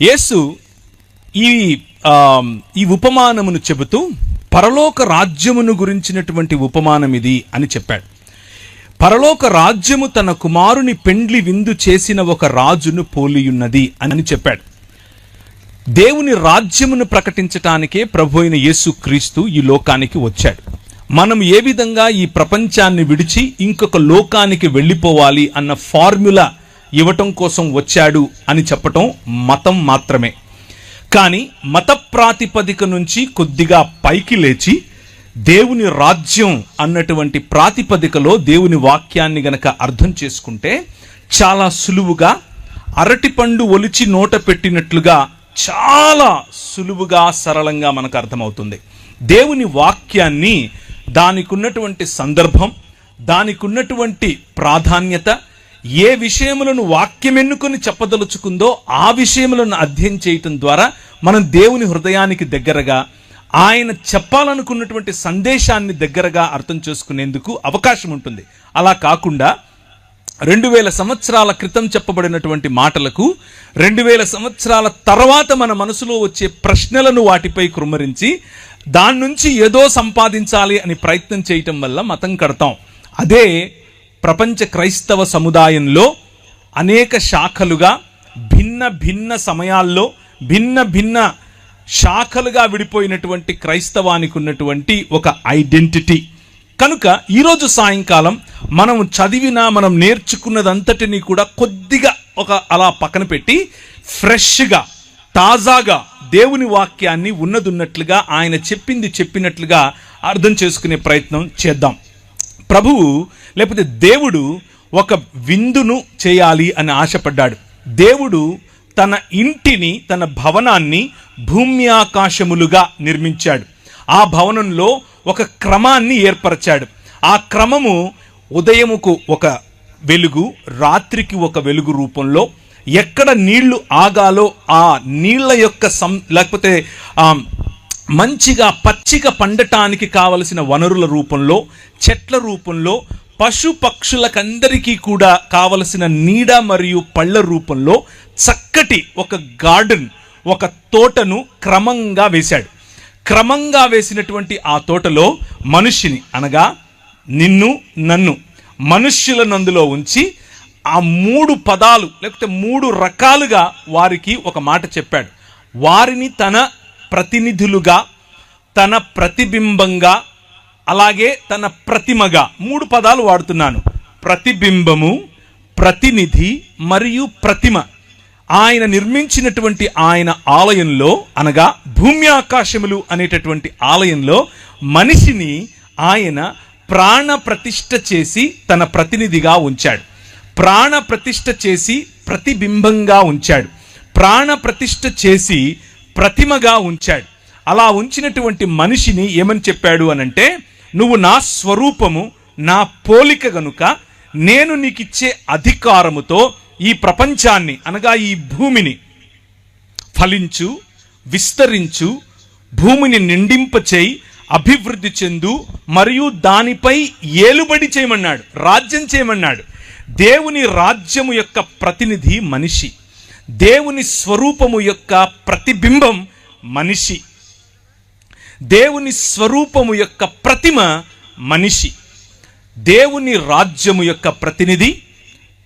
యేసు ఈ ఉపమానమును చెబుతూ పరలోక రాజ్యమును గురించినటువంటి ఉపమానం ఇది అని చెప్పాడు. పరలోక రాజ్యము తన కుమారుని పెండ్లి విందు చేసిన ఒక రాజును పోలియున్నది అని చెప్పాడు. దేవుని రాజ్యమును ప్రకటించటానికే ప్రభు అయిన యేసుక్రీస్తు ఈ లోకానికి వచ్చాడు. మనం ఏ విధంగా ఈ ప్రపంచాన్ని విడిచి ఇంకొక లోకానికి వెళ్ళిపోవాలి అన్న ఫార్ములా ఇవ్వటం కోసం వచ్చాడు అని చెప్పటం మతం మాత్రమే. కానీ మత ప్రాతిపదిక నుంచి కొద్దిగా పైకి లేచి దేవుని రాజ్యం అన్నటువంటి ప్రాతిపదికలో దేవుని వాక్యాన్ని గనక అర్థం చేసుకుంటే చాలా సులువుగా, అరటిపండు ఒలిచి నోట పెట్టినట్లుగా చాలా సులువుగా, సరళంగా మనకు అర్థమవుతుంది. దేవుని వాక్యాన్ని దానికి ఉన్నటువంటి సందర్భం, దానికి ఉన్నటువంటి ప్రాధాన్యత, ఏ విషయములను వాక్యం ఎన్నుకొని చెప్పదలుచుకుందో ఆ విషయములను అధ్యయనం చేయటం ద్వారా మనం దేవుని హృదయానికి దగ్గరగా, ఆయన చెప్పాలనుకున్నటువంటి సందేశాన్ని దగ్గరగా అర్థం చేసుకునేందుకు అవకాశం ఉంటుంది. అలా కాకుండా 2000 సంవత్సరాల క్రితం చెప్పబడినటువంటి మాటలకు 2000 సంవత్సరాల తర్వాత మన మనసులో వచ్చే ప్రశ్నలను వాటిపై కృమ్మరించి దాని నుంచి ఏదో సంపాదించాలి అని ప్రయత్నం చేయటం వల్ల మతం కడతాం. అదే ప్రపంచ క్రైస్తవ సముదాయంలో అనేక శాఖలుగా, భిన్న భిన్న సమయాల్లో భిన్న భిన్న శాఖలుగా విడిపోయినటువంటి క్రైస్తవానికి ఉన్నటువంటి ఒక ఐడెంటిటీ. కనుక ఈరోజు సాయంకాలం మనం చదివిన, మనం నేర్చుకున్నదంతటినీ కూడా కొద్దిగా అలా పక్కన పెట్టి ఫ్రెష్గా, తాజాగా దేవుని వాక్యాన్ని ఉన్నదున్నట్లుగా, ఆయన చెప్పింది చెప్పినట్లుగా అర్థం చేసుకునే ప్రయత్నం చేద్దాం. ప్రభువు లేకపోతే దేవుడు ఒక విందును చేయాలి అని ఆశపడ్డాడు. దేవుడు తన ఇంటిని, తన భవనాన్ని భూమి ఆకాశములుగా నిర్మించాడు. ఆ భవనంలో ఒక క్రమాన్ని ఏర్పరచాడు. ఆ క్రమము ఉదయముకు ఒక వెలుగు, రాత్రికి ఒక వెలుగు రూపంలో, ఎక్కడ నీళ్లు ఆగాలో ఆ నీళ్ల యొక్క లేకపోతే మంచిగా పచ్చిగా పండటానికి కావలసిన వనరుల రూపంలో, చెట్ల రూపంలో, పశు పక్షులకందరికీ కూడా కావలసిన నీడ మరియు పళ్ళ రూపంలో చక్కటి ఒక గార్డెన్, ఒక తోటను క్రమంగా వేశాడు. క్రమంగా వేసినటువంటి ఆ తోటలో మనిషిని, అనగా నిన్ను, నన్ను, మనుష్యులను అందులో ఉంచి ఆ 3 పదాలు లేకపోతే 3 రకాలుగా వారికి ఒక మాట చెప్పాడు. వారిని తన ప్రతినిధులుగా, తన ప్రతిబింబంగా, అలాగే తన ప్రతిమగా, 3 పదాలు వాడుతున్నాను. ప్రతిబింబము, ప్రతినిధి మరియు ప్రతిమ. ఆయన నిర్మించినటువంటి ఆయన ఆలయంలో, అనగా భూమి ఆకాశములు అనేటటువంటి ఆలయంలో మనిషిని ఆయన ప్రాణ ప్రతిష్ఠ చేసి తన ప్రతినిధిగా ఉంచాడు. ప్రాణ ప్రతిష్ఠ చేసి ప్రతిబింబంగా ఉంచాడు. ప్రాణ ప్రతిష్ఠ చేసి ప్రతిమగా ఉంచాడు. అలా ఉంచినటువంటి మనిషిని ఏమని చెప్పాడు అనంటే, నువ్వు నా స్వరూపము, నా పోలిక గనుక నేను నీకిచ్చే అధికారముతో ఈ ప్రపంచాన్ని, అనగా ఈ భూమిని ఫలించు, విస్తరించు, భూమిని నిండింపచేయి, అభివృద్ధి చెందు మరియు దానిపై ఏలుబడి చేయమన్నాడు, రాజ్యం చేయమన్నాడు. దేవుని రాజ్యము యొక్క ప్రతినిధి మనిషి. దేవుని స్వరూపము యొక్క ప్రతిబింబం మనిషి. దేవుని స్వరూపము యొక్క ప్రతిమ మనిషి. దేవుని రాజ్యము యొక్క ప్రతినిధి,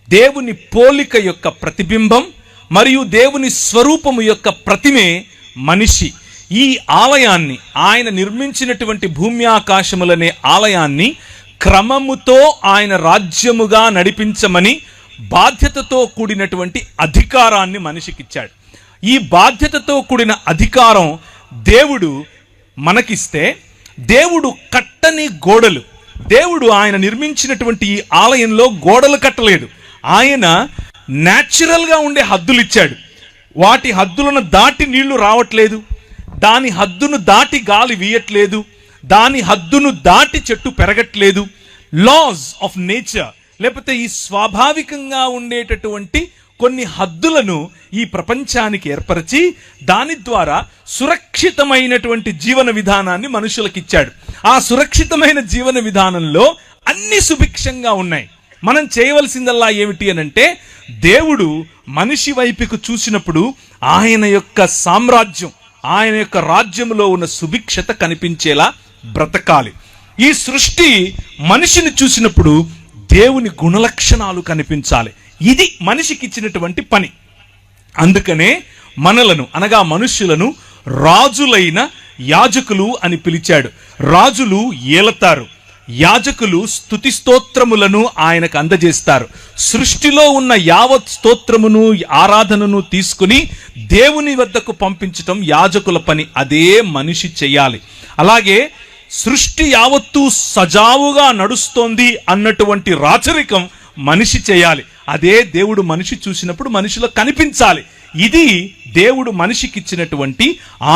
దేవుని పోలిక యొక్క ప్రతిబింబం మరియు దేవుని స్వరూపము యొక్క ప్రతిమే మనిషి. ఈ ఆలయాన్ని, ఆయన నిర్మించినటువంటి భూమి ఆకాశములనే ఆలయాన్ని క్రమముతో ఆయన రాజ్యముగా నడిపించమని బాధ్యతతో కూడినటువంటి అధికారాన్ని మనిషికిచ్చాడు. ఈ బాధ్యతతో కూడిన అధికారం దేవుడు మనకిస్తే, దేవుడు కట్టని గోడలు, దేవుడు ఆయన నిర్మించినటువంటి ఈ ఆలయంలో గోడలు కట్టలేదు. ఆయన న్యాచురల్గా ఉండే హద్దులు ఇచ్చాడు. వాటి హద్దులను దాటి నీళ్లు రావట్లేదు, దాని హద్దును దాటి గాలి వీయట్లేదు, దాని హద్దును దాటి చెట్టు పెరగట్లేదు. లాస్ ఆఫ్ నేచర్, లేకపోతే ఈ స్వాభావికంగా ఉండేటటువంటి కొన్ని హద్దులను ఈ ప్రపంచానికి ఏర్పరిచి దాని ద్వారా సురక్షితమైనటువంటి జీవన విధానాన్ని మనుషులకు ఇచ్చాడు. ఆ సురక్షితమైన జీవన విధానంలో అన్ని సుభిక్షంగా ఉన్నాయి. మనం చేయవలసిందల్లా ఏమిటి అనంటే, దేవుడు మనిషి వైపుకు చూసినప్పుడు ఆయన యొక్క సామ్రాజ్యం, ఆయన యొక్క రాజ్యంలో ఉన్న సుభిక్షత కనిపించేలా బ్రతకాలి. ఈ సృష్టి మనిషిని చూసినప్పుడు దేవుని గుణలక్షణాలు కనిపించాలి. ఇది మనిషికి ఇచ్చినటువంటి పని. అందుకనే మనలను అనగా మనుష్యులను రాజులైన యాజకులు అని పిలిచాడు. రాజులు ఏలతారు, యాజకులు స్తుతి స్తోత్రములను ఆయనకు అందజేస్తారు. సృష్టిలో ఉన్న యావత్ స్తోత్రమును ఆరాధనను తీసుకుని దేవుని వద్దకు పంపించటం యాజకుల పని. అదే మనిషి చెయ్యాలి. అలాగే సృష్టి యావత్తు సజావుగా నడుస్తోంది అన్నటువంటి రాచరికం మనిషి చేయాలి. అదే దేవుడు మనిషి చూసినప్పుడు మనిషిలో కనిపించాలి. ఇది దేవుడు మనిషికి ఇచ్చినటువంటి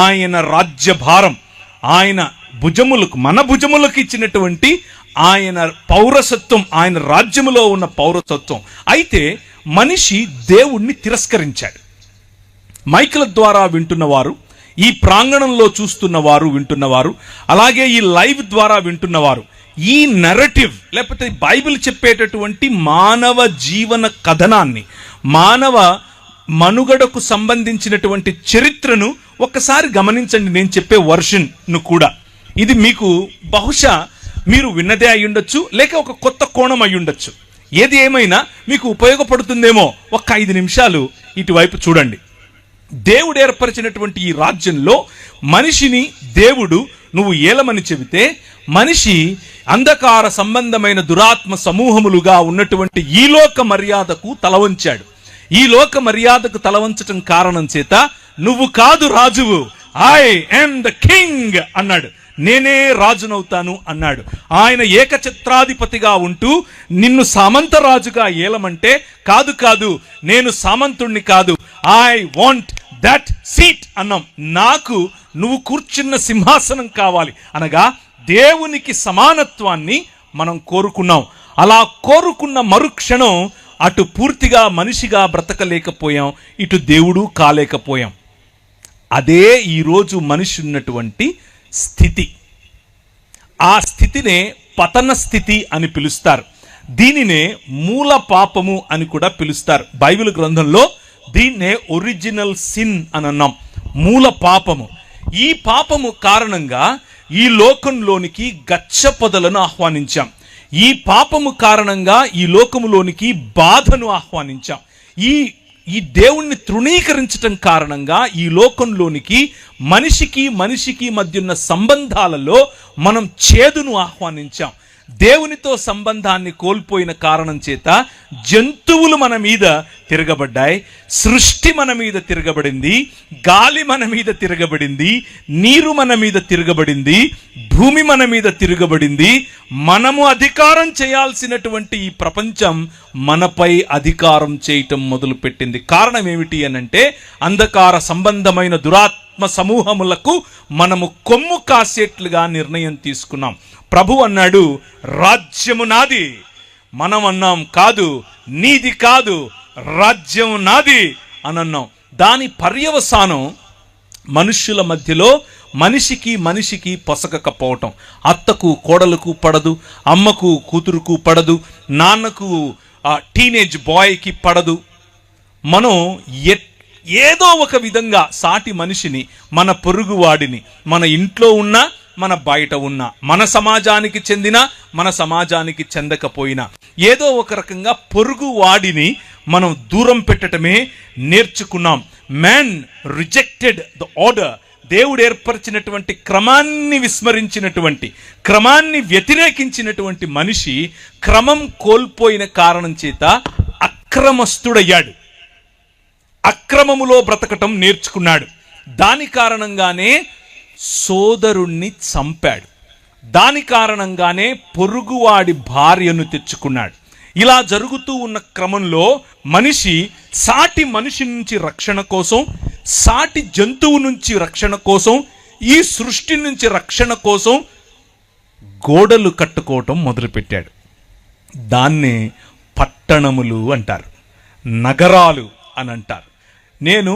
ఆయన రాజ్యభారం, ఆయన భుజములకు, మన భుజములకు ఇచ్చినటువంటి ఆయన పౌరసత్వం, ఆయన రాజ్యములో ఉన్న పౌరసత్వం. అయితే మనిషి దేవుణ్ణి తిరస్కరించాడు. మైకుల ద్వారా వింటున్నవారు, ఈ ప్రాంగణంలో చూస్తున్నవారు, వింటున్నవారు, అలాగే ఈ లైవ్ ద్వారా వింటున్నవారు, ఈ నెరేటివ్ లేకపోతే బైబిల్ చెప్పేటటువంటి మానవ జీవన కథనాన్ని, మానవ మనుగడకు సంబంధించినటువంటి చరిత్రను ఒక్కసారి గమనించండి. నేను చెప్పే వర్షన్ను కూడా. ఇది మీకు బహుశా మీరు విన్నదే అయి ఉండొచ్చు, లేక ఒక కొత్త కోణం అయి ఉండొచ్చు. ఏది ఏమైనా మీకు ఉపయోగపడుతుందేమో. ఒక్క 5 నిమిషాలు ఇటువైపు చూడండి. దేవుడు ఏర్పరిచినటువంటి ఈ రాజ్యంలో మనిషిని దేవుడు నువ్వు ఏలమని చెబితే, మనిషి అంధకార సంబంధమైన దురాత్మ సమూహములుగా ఉన్నటువంటి ఈ లోక మర్యాదకు తలవంచాడు. ఈ లోక మర్యాదకు తలవంచటం కారణం చేత నువ్వు కాదు రాజువు, ఐ యామ్ ద కింగ్ అన్నాడు. నేనే రాజునవుతాను అన్నాడు. ఆయన ఏకఛత్రాధిపతిగా ఉంటూ నిన్ను సామంతరాజుగా ఏలమంటే, కాదు కాదు నేను సామంతుణ్ణి కాదు, ఐ వాంట్ దట్ సీట్ అన్నాం. నాకు నువ్వు కూర్చున్న సింహాసనం కావాలి అనగా దేవునికి సమానత్వాన్ని మనం కోరుకున్నాం. అలా కోరుకున్న మరుక్షణం అటు పూర్తిగా మనిషిగా బ్రతకలేకపోయాం, ఇటు దేవుడు కాలేకపోయాం. అదే ఈరోజు మనిషి ఉన్నటువంటి స్థితి. ఆ స్థితినే పతన స్థితి అని పిలుస్తారు. దీనినే మూల పాపము అని కూడా పిలుస్తారు. బైబిల్ గ్రంథంలో దీన్నే ఒరిజినల్ సిన్ అని అన్నాం, మూల పాపము. ఈ పాపము కారణంగా ఈ లోకంలోనికి గచ్చ పొదలను ఆహ్వానించాం. ఈ పాపము కారణంగా ఈ లోకములోనికి బాధను ఆహ్వానించాం. ఈ దేవుణ్ణి తృణీకరించటం కారణంగా ఈ లోకంలోనికి మనిషికి మధ్య ఉన్న సంబంధాలలో మనం చేదును ఆహ్వానించాం. దేవునితో సంబంధాన్ని కోల్పోయిన కారణం చేత జంతువులు మన మీద తిరగబడ్డాయి, సృష్టి మన మీద తిరగబడింది, గాలి మన మీద తిరగబడింది, నీరు మన మీద తిరగబడింది, భూమి మన మీద తిరగబడింది. మనము అధికారం చేయాల్సినటువంటి ఈ ప్రపంచం మనపై అధికారం చేయటం మొదలుపెట్టింది. కారణం ఏమిటి అనంటే, అంధకార సంబంధమైన దురాత్మ సమూహములకు మనము కొమ్ము కాసేట్లుగా నిర్ణయం తీసుకున్నాం. ప్రభు అన్నాడు, రాజ్యము నాది. మనం అన్నాం, కాదు, నీది కాదు, రాజ్యం నాది అని అన్నాం. దాని పర్యవసానం మనుష్యుల మధ్యలో మనిషికి పొసగకపోవటం. అత్తకు కోడలకు పడదు, అమ్మకు కూతురుకు పడదు, నాన్నకు టీనేజ్ బాయ్కి పడదు. మనం ఏదో ఒక విధంగా సాటి మనిషిని, మన పొరుగువాడిని, మన ఇంట్లో ఉన్న మన బయట ఉన్న, మన సమాజానికి చెందిన మన సమాజానికి చెందకపోయినా ఏదో ఒక రకంగా పొరుగువాడిని మనం దూరం పెట్టడమే నేర్చుకున్నాం. Man rejected the order. దేవుడు ఏర్పరిచినటువంటి క్రమాన్ని విస్మరించినటువంటి, క్రమాన్ని వ్యతిరేకించినటువంటి మనిషి క్రమం కోల్పోయిన కారణం చేత అక్రమస్తుడయ్యాడు. అక్రమములో బ్రతకటం నేర్చుకున్నాడు. దాని కారణంగానే సోదరుణ్ణి చంపాడు. దాని కారణంగానే పొరుగువాడి భార్యను తెచ్చుకున్నాడు. ఇలా జరుగుతూ ఉన్న క్రమంలో మనిషి సాటి మనిషి నుంచి రక్షణ కోసం, సాటి జంతువు నుంచి రక్షణ కోసం, ఈ సృష్టి నుంచి రక్షణ కోసం గోడలు కట్టుకోవటం మొదలుపెట్టాడు. దాన్నే పట్టణములు అంటారు, నగరాలు అని అంటారు. నేను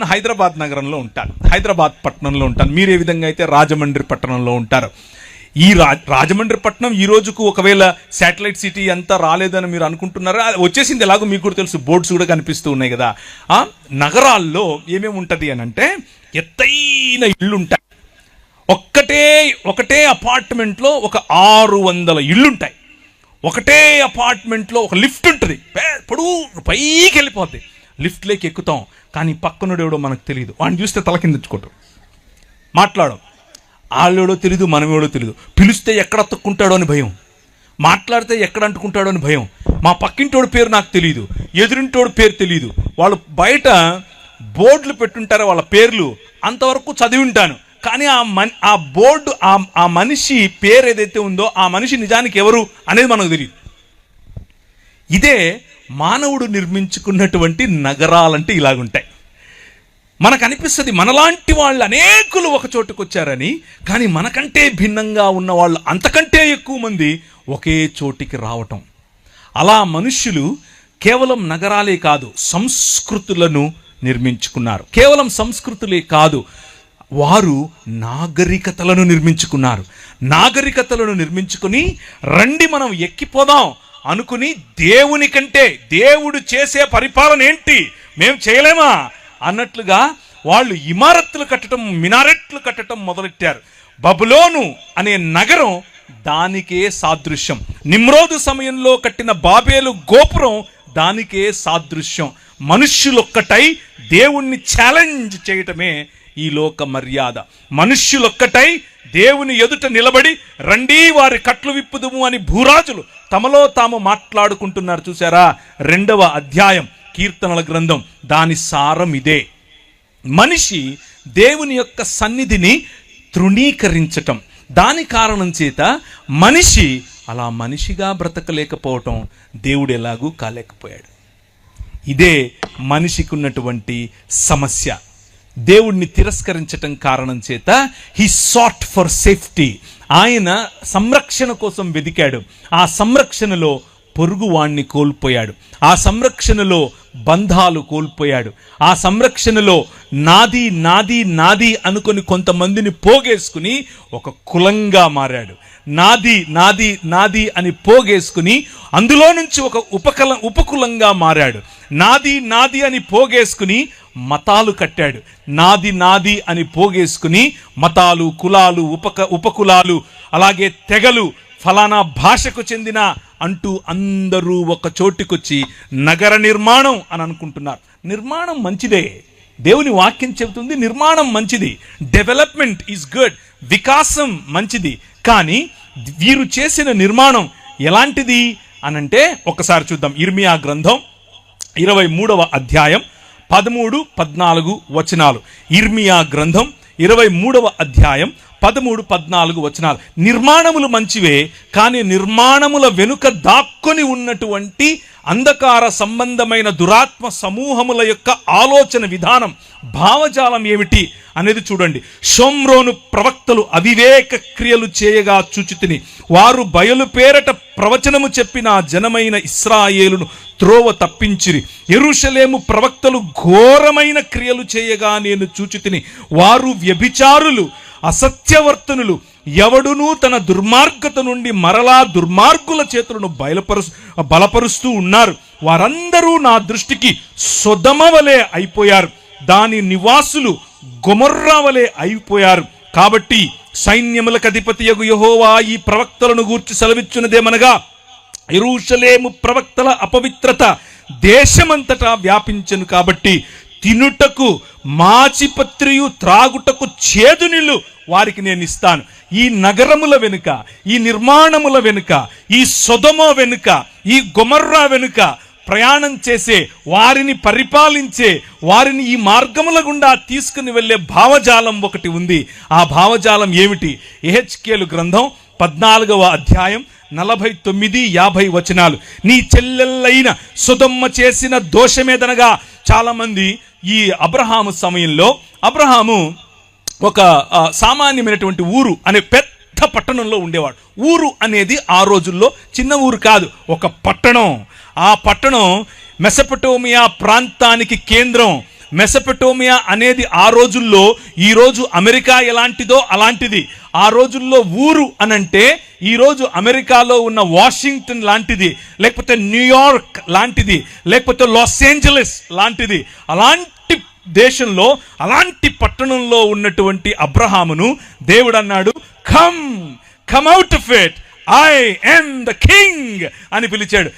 హైదరాబాద్ నగరంలో ఉంటాను, హైదరాబాద్ పట్టణంలో ఉంటాను. మీరు ఏ విధంగా అయితే రాజమండ్రి పట్టణంలో ఉంటారు. ఈ రాజమండ్రి పట్టణం ఈ రోజుకు ఒకవేళ శాటిలైట్ సిటీ అంతా రాలేదని మీరు అనుకుంటున్నారా? వచ్చేసింది, ఎలాగో మీకు కూడా తెలుసు, బోర్డ్స్ కూడా కనిపిస్తూ ఉన్నాయి కదా. నగరాల్లో ఏమేమి ఉంటుంది అని అంటే ఎత్తైన ఇళ్ళుంటాయి. ఒకటే అపార్ట్మెంట్లో ఒక 600 ఇళ్ళుంటాయి. ఒకటే అపార్ట్మెంట్లో ఒక లిఫ్ట్ ఉంటుంది, పొడుగు పైకి వెళ్ళిపోద్ది. లిఫ్ట్లోకి ఎక్కుతాం, కానీ పక్కనుడు ఎవడో మనకు తెలియదు. వాడిని చూస్తే తల కిందించుకోవటం, మాట్లాడడం, వాళ్ళెవడో తెలీదు, మనమేవడో తెలీదు. పిలిస్తే ఎక్కడ తొక్కుంటాడో అని భయం, మాట్లాడితే ఎక్కడ అంటుకుంటాడో అని భయం. మా పక్కింటోడి పేరు నాకు తెలియదు, ఎదురింటోడి పేరు తెలియదు. వాళ్ళు బయట బోర్డులు పెట్టుంటారు వాళ్ళ పేర్లు, అంతవరకు చదివి ఉంటాను. కానీ ఆ బోర్డు, ఆ మనిషి పేరు ఏదైతే ఉందో ఆ మనిషి నిజానికి ఎవరు అనేది మనకు తెలియదు. ఇదే మానవుడు నిర్మించుకున్నటువంటి నగరాలంటే ఇలాగుంటాయి. మనకు అనిపిస్తుంది మనలాంటి వాళ్ళు అనేకులు ఒక చోటుకు వచ్చారని, కానీ మనకంటే భిన్నంగా ఉన్న వాళ్ళు అంతకంటే ఎక్కువ మంది ఒకే చోటికి రావటం. అలా మనుష్యులు కేవలం నగరాలే కాదు, సంస్కృతులను నిర్మించుకున్నారు. కేవలం సంస్కృతులే కాదు, వారు నాగరికతలను నిర్మించుకున్నారు. నాగరికతలను నిర్మించుకుని రండి మనం ఎక్కిపోదాం అనుకుని దేవుని కంటే దేవుడు చేసే పరిపాలన ఏంటి మేము చేయలేమా అన్నట్లుగా వాళ్ళు ఇమారత్తులు కట్టడం, మినారెట్లు కట్టడం మొదలెట్టారు. బబులోను అనే నగరం దానికే సాదృశ్యం. నిమ్రోదు సమయంలో కట్టిన బాబేలు గోపురం దానికే సాదృశ్యం. మనుష్యులొక్కటై దేవుణ్ణి ఛాలెంజ్ చేయటమే ఈ లోక మర్యాద. మనుష్యులొక్కటై దేవుని ఎదుట నిలబడి రండి వారి కట్లు విప్పుదుము అని భూరాజులు తమలో తాము మాట్లాడుకుంటున్నారు. చూసారా? 2వ అధ్యాయం కీర్తనల గ్రంథం, దాని సారం ఇదే. మనిషి దేవుని యొక్క సన్నిధిని తృణీకరించటం, దాని కారణం చేత మనిషి అలా మనిషిగా బ్రతకలేకపోవటం, దేవుడు ఎలాగూ కాలేకపోయాడు. ఇదే మనిషికి ఉన్నటువంటి సమస్య. దేవుణ్ణి తిరస్కరించటం కారణం చేత హీ సాట్ ఫర్ సేఫ్టీ. ఆయన సంరక్షణ కోసం వెదికాడు. ఆ సంరక్షణలో పొరుగువాణ్ణి కోల్పోయాడు. ఆ సంరక్షణలో బంధాలు కోల్పోయాడు. ఆ సంరక్షణలో నాది నాది నాది అనుకొని కొంతమందిని పోగేసుకుని ఒక కులంగా మారాడు. నాది నాది నాది అని పోగేసుకుని అందులో నుంచి ఒక ఉపకులంగా మారాడు. నాది నాది అని పోగేసుకుని మతాలు కట్టాడు. నాది నాది అని పోగేసుకుని మతాలు, కులాలు, ఉపకులాలు, అలాగే తెగలు, ఫలానా భాషకు చెందిన అంటూ అందరూ ఒక చోటికొచ్చి నగర నిర్మాణం అని అనుకుంటున్నారు. నిర్మాణం మంచిదే, దేవుని వాక్యం చెబుతుంది నిర్మాణం మంచిది, డెవలప్మెంట్ ఈజ్ గుడ్, వికాసం మంచిది. కానీ వీరు చేసిన నిర్మాణం ఎలాంటిది అనంటే ఒకసారి చూద్దాం. ఇర్మియా గ్రంథం 23వ అధ్యాయం 13, 14 వచనాలు. ఇర్మియా గ్రంథం 23వ అధ్యాయం 13, 14 వచనాలు. నిర్మాణములు మంచివే, కానీ నిర్మాణముల వెనుక దాక్కొని ఉన్నటువంటి అంధకార సంబంధమైన దురాత్మ సమూహముల యొక్క ఆలోచన విధానం, భావజాలం ఏమిటి అనేది చూడండి. షోమ్రోను ప్రవక్తలు అవివేక క్రియలు చేయగా చూచితిని. వారు బయలు పేరట ప్రవచనము చెప్పిన జనమైన ఇశ్రాయేలును త్రోవ తప్పించిరి. యెరూషలేము ప్రవక్తలు ఘోరమైన క్రియలు చేయగా నేను చూచితిని. వారు వ్యభిచారులు, అసత్యవర్తనులు, ఎవడునూ తన దుర్మార్గత నుండి మరలా దుర్మార్గుల చేతులను బలపరుస్తూ ఉన్నారు. వారందరూ నా దృష్టికి సొదొమ వలె అయిపోయారు, దాని నివాసులు గొమొర్రా వలె అయిపోయారు. కాబట్టి సైన్యములకు అధిపతియగు యెహోవా ఈ ప్రవక్తలను గూర్చి సెలవిచ్చున్నదేమనగా, యెరూషలేము ప్రవక్తల అపవిత్రత దేశమంతటా వ్యాపించెను. కాబట్టి తినుటకు మాచిపత్రియు, త్రాగుటకు చేదు నీళ్లు వారికి నేను ఇస్తాను. ఈ నగరముల వెనుక, ఈ నిర్మాణముల వెనుక, ఈ సొదొమ వెనుక, ఈ గొమొర్రా వెనుక ప్రయాణం చేసే వారిని పరిపాలించే వారిని ఈ మార్గముల గుండా తీసుకుని వెళ్ళే భావజాలం ఒకటి ఉంది. ఆ భావజాలం ఏమిటి? యెహెజ్కేలు గ్రంథం 14వ అధ్యాయం 49, 50 వచనాలు. నీ చెల్లెళ్ళైన సొదొమ చేసిన దోషమేదనగా, చాలా మంది ఈ అబ్రహాము సమయంలో, అబ్రహాము ఒక సామాన్యమైనటువంటి ఊరు అనే పెద్ద పట్టణంలో ఉండేవాడు. ఊరు అనేది ఆ రోజుల్లో చిన్న ఊరు కాదు, ఒక పట్టణం. ఆ పట్టణం మెసొపొటేమియా ప్రాంతానికి కేంద్రం. మెసొపొటేమియా అనేది ఆ రోజుల్లో ఈరోజు అమెరికా ఎలాంటిదో అలాంటిది. ఆ రోజుల్లో ఊరు అనంటే ఈరోజు అమెరికాలో ఉన్న వాషింగ్టన్ లాంటిది, లేకపోతే న్యూయార్క్ లాంటిది, లేకపోతే లాస్ ఏంజలస్ లాంటిది. అలాంటి దేశంలో, అలాంటి పట్టణంలో ఉన్నటువంటి అబ్రహామును దేవుడు అన్నాడు, come out of it, I am the king అని పిలిచాడు.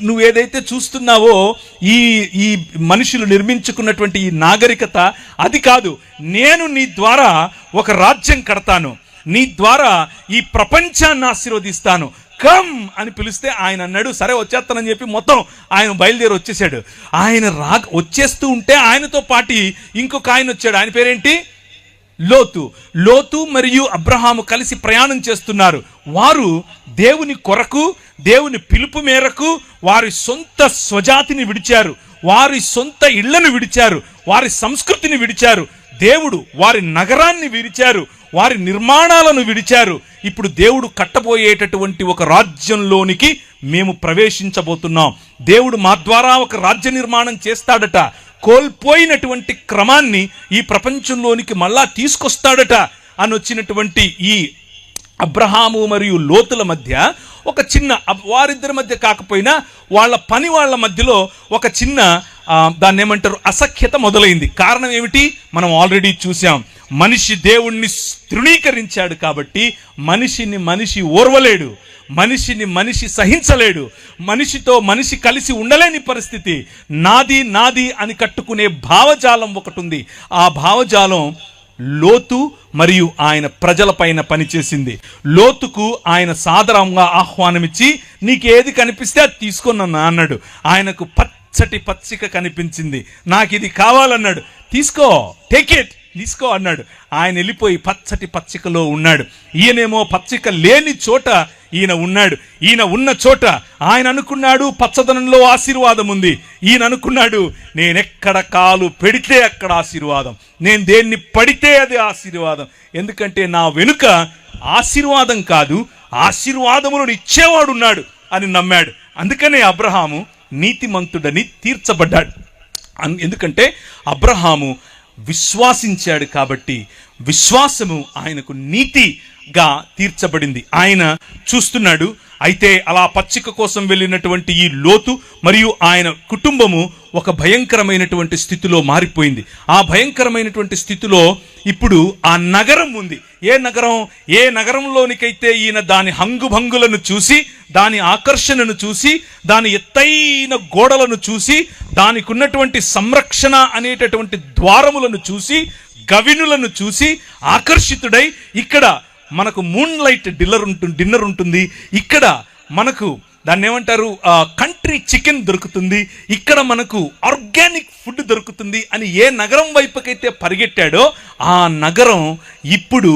నువ్వు ఏదైతే చూస్తున్నావో ఈ మనుషులు నిర్మించుకున్నటువంటి ఈ నాగరికత అది కాదు. నేను నీ ద్వారా ఒక రాజ్యం కడతాను, నీ ద్వారా ఈ ప్రపంచాన్ని ఆశీర్వదిస్తాను, కమ్ అని పిలిస్తే ఆయన అన్నాడు సరే వచ్చేస్తానని చెప్పి మొత్తం ఆయన బయలుదేరి వచ్చేసాడు. ఆయన వచ్చేస్తూ ఉంటే ఆయనతో పాటు ఇంకొక ఆయన వచ్చాడు. ఆయన పేరేంటి? లోతు మరియు అబ్రహాము కలిసి ప్రయాణం చేస్తున్నారు. వారు దేవుని కొరకు, దేవుని పిలుపు మేరకు వారి సొంత స్వజాతిని విడిచారు, వారి సొంత ఇళ్లను విడిచారు, వారి సంస్కృతిని విడిచారు. దేవుడు వారి నగరాన్ని విడిచారు, వారి నిర్మాణాలను విడిచారు. ఇప్పుడు దేవుడు కట్టబోయేటటువంటి ఒక రాజ్యంలోనికి మేము ప్రవేశించబోతున్నాం. దేవుడు మా ద్వారా ఒక రాజ్య నిర్మాణం చేస్తాడట. కోల్పోయినటువంటి క్రమాన్ని ఈ ప్రపంచంలోనికి మళ్ళా తీసుకొస్తాడట అని వచ్చినటువంటి ఈ అబ్రహాము మరియు లోతుల మధ్య ఒక చిన్న, వారిద్దరి మధ్య కాకపోయినా వాళ్ళ మధ్యలో ఒక చిన్న దాన్ని ఏమంటారు, అసఖ్యత మొదలైంది. కారణం ఏమిటి? మనం ఆల్రెడీ చూసాం. మనిషి దేవుణ్ణి తృణీకరించాడు కాబట్టి మనిషి ఓర్వలేడు, మనిషిని మనిషి సహించలేడు, మనిషితో మనిషి కలిసి ఉండలేని పరిస్థితి. నాది అని కట్టుకునే భావజాలం ఒకటి ఉంది. ఆ భావజాలం లోతు మరియు ఆయన ప్రజల పైన పనిచేసింది. లోతుకు ఆయన సాదరంగా ఆహ్వానమిచ్చి నీకేది కనిపిస్తే అది తీసుకున్నా అన్నాడు. ఆయనకు పచ్చటి పచ్చిక కనిపించింది, నాకు ఇది కావాలన్నాడు. తీసుకో, టేక్ ఇట్, తీసుకో అన్నాడు. ఆయన వెళ్ళిపోయి పచ్చటి పచ్చికలో ఉన్నాడు. ఈయనేమో పచ్చిక లేని చోట ఈయన ఉన్నాడు. ఈయన ఉన్న చోట ఆయన అనుకున్నాడు పచ్చదనంలో ఆశీర్వాదం ఉంది. ఈయన అనుకున్నాడు నేనెక్కడ కాలు పెడితే అక్కడ ఆశీర్వాదం, నేను దేన్ని పడితే అది ఆశీర్వాదం. ఎందుకంటే నా వెనుక ఆశీర్వాదం కాదు, ఆశీర్వాదములను ఇచ్చేవాడు ఉన్నాడు అని నమ్మాడు. అందుకనే అబ్రహాము నీతిమంతుడని తీర్చబడ్డాడు. ఎందుకంటే అబ్రహాము విశ్వాసించాడు కాబట్టి విశ్వాసము ఆయనకు నీతిగా తీర్చబడింది. ఆయన చూస్తున్నాడు. అయితే అలా పచ్చిక కోసం వెళ్ళినటువంటి ఈ లోతు మరియు ఆయన కుటుంబము ఒక భయంకరమైనటువంటి స్థితిలో మారిపోయింది. ఆ భయంకరమైనటువంటి స్థితిలో ఇప్పుడు ఆ నగరం ఉంది. ఏ నగరంలోనికైతే ఈయన దాని హంగుభంగులను చూసి, దాని ఆకర్షణను చూసి, దాని ఎత్తైన గోడలను చూసి, దానికి ఉన్నటువంటి సంరక్షణ అనేటటువంటి ద్వారములను చూసి, గవినులను చూసి ఆకర్షితుడై, ఇక్కడ మనకు మూన్ లైట్ డిన్నర్ ఉంటుంది, ఇక్కడ మనకు దాన్ని ఏమంటారు కంట్రీ చికెన్ దొరుకుతుంది, ఇక్కడ మనకు ఆర్గానిక్ ఫుడ్ దొరుకుతుంది అని ఏ నగరం వైపుకైతే పరిగెట్టాడో ఆ నగరం ఇప్పుడు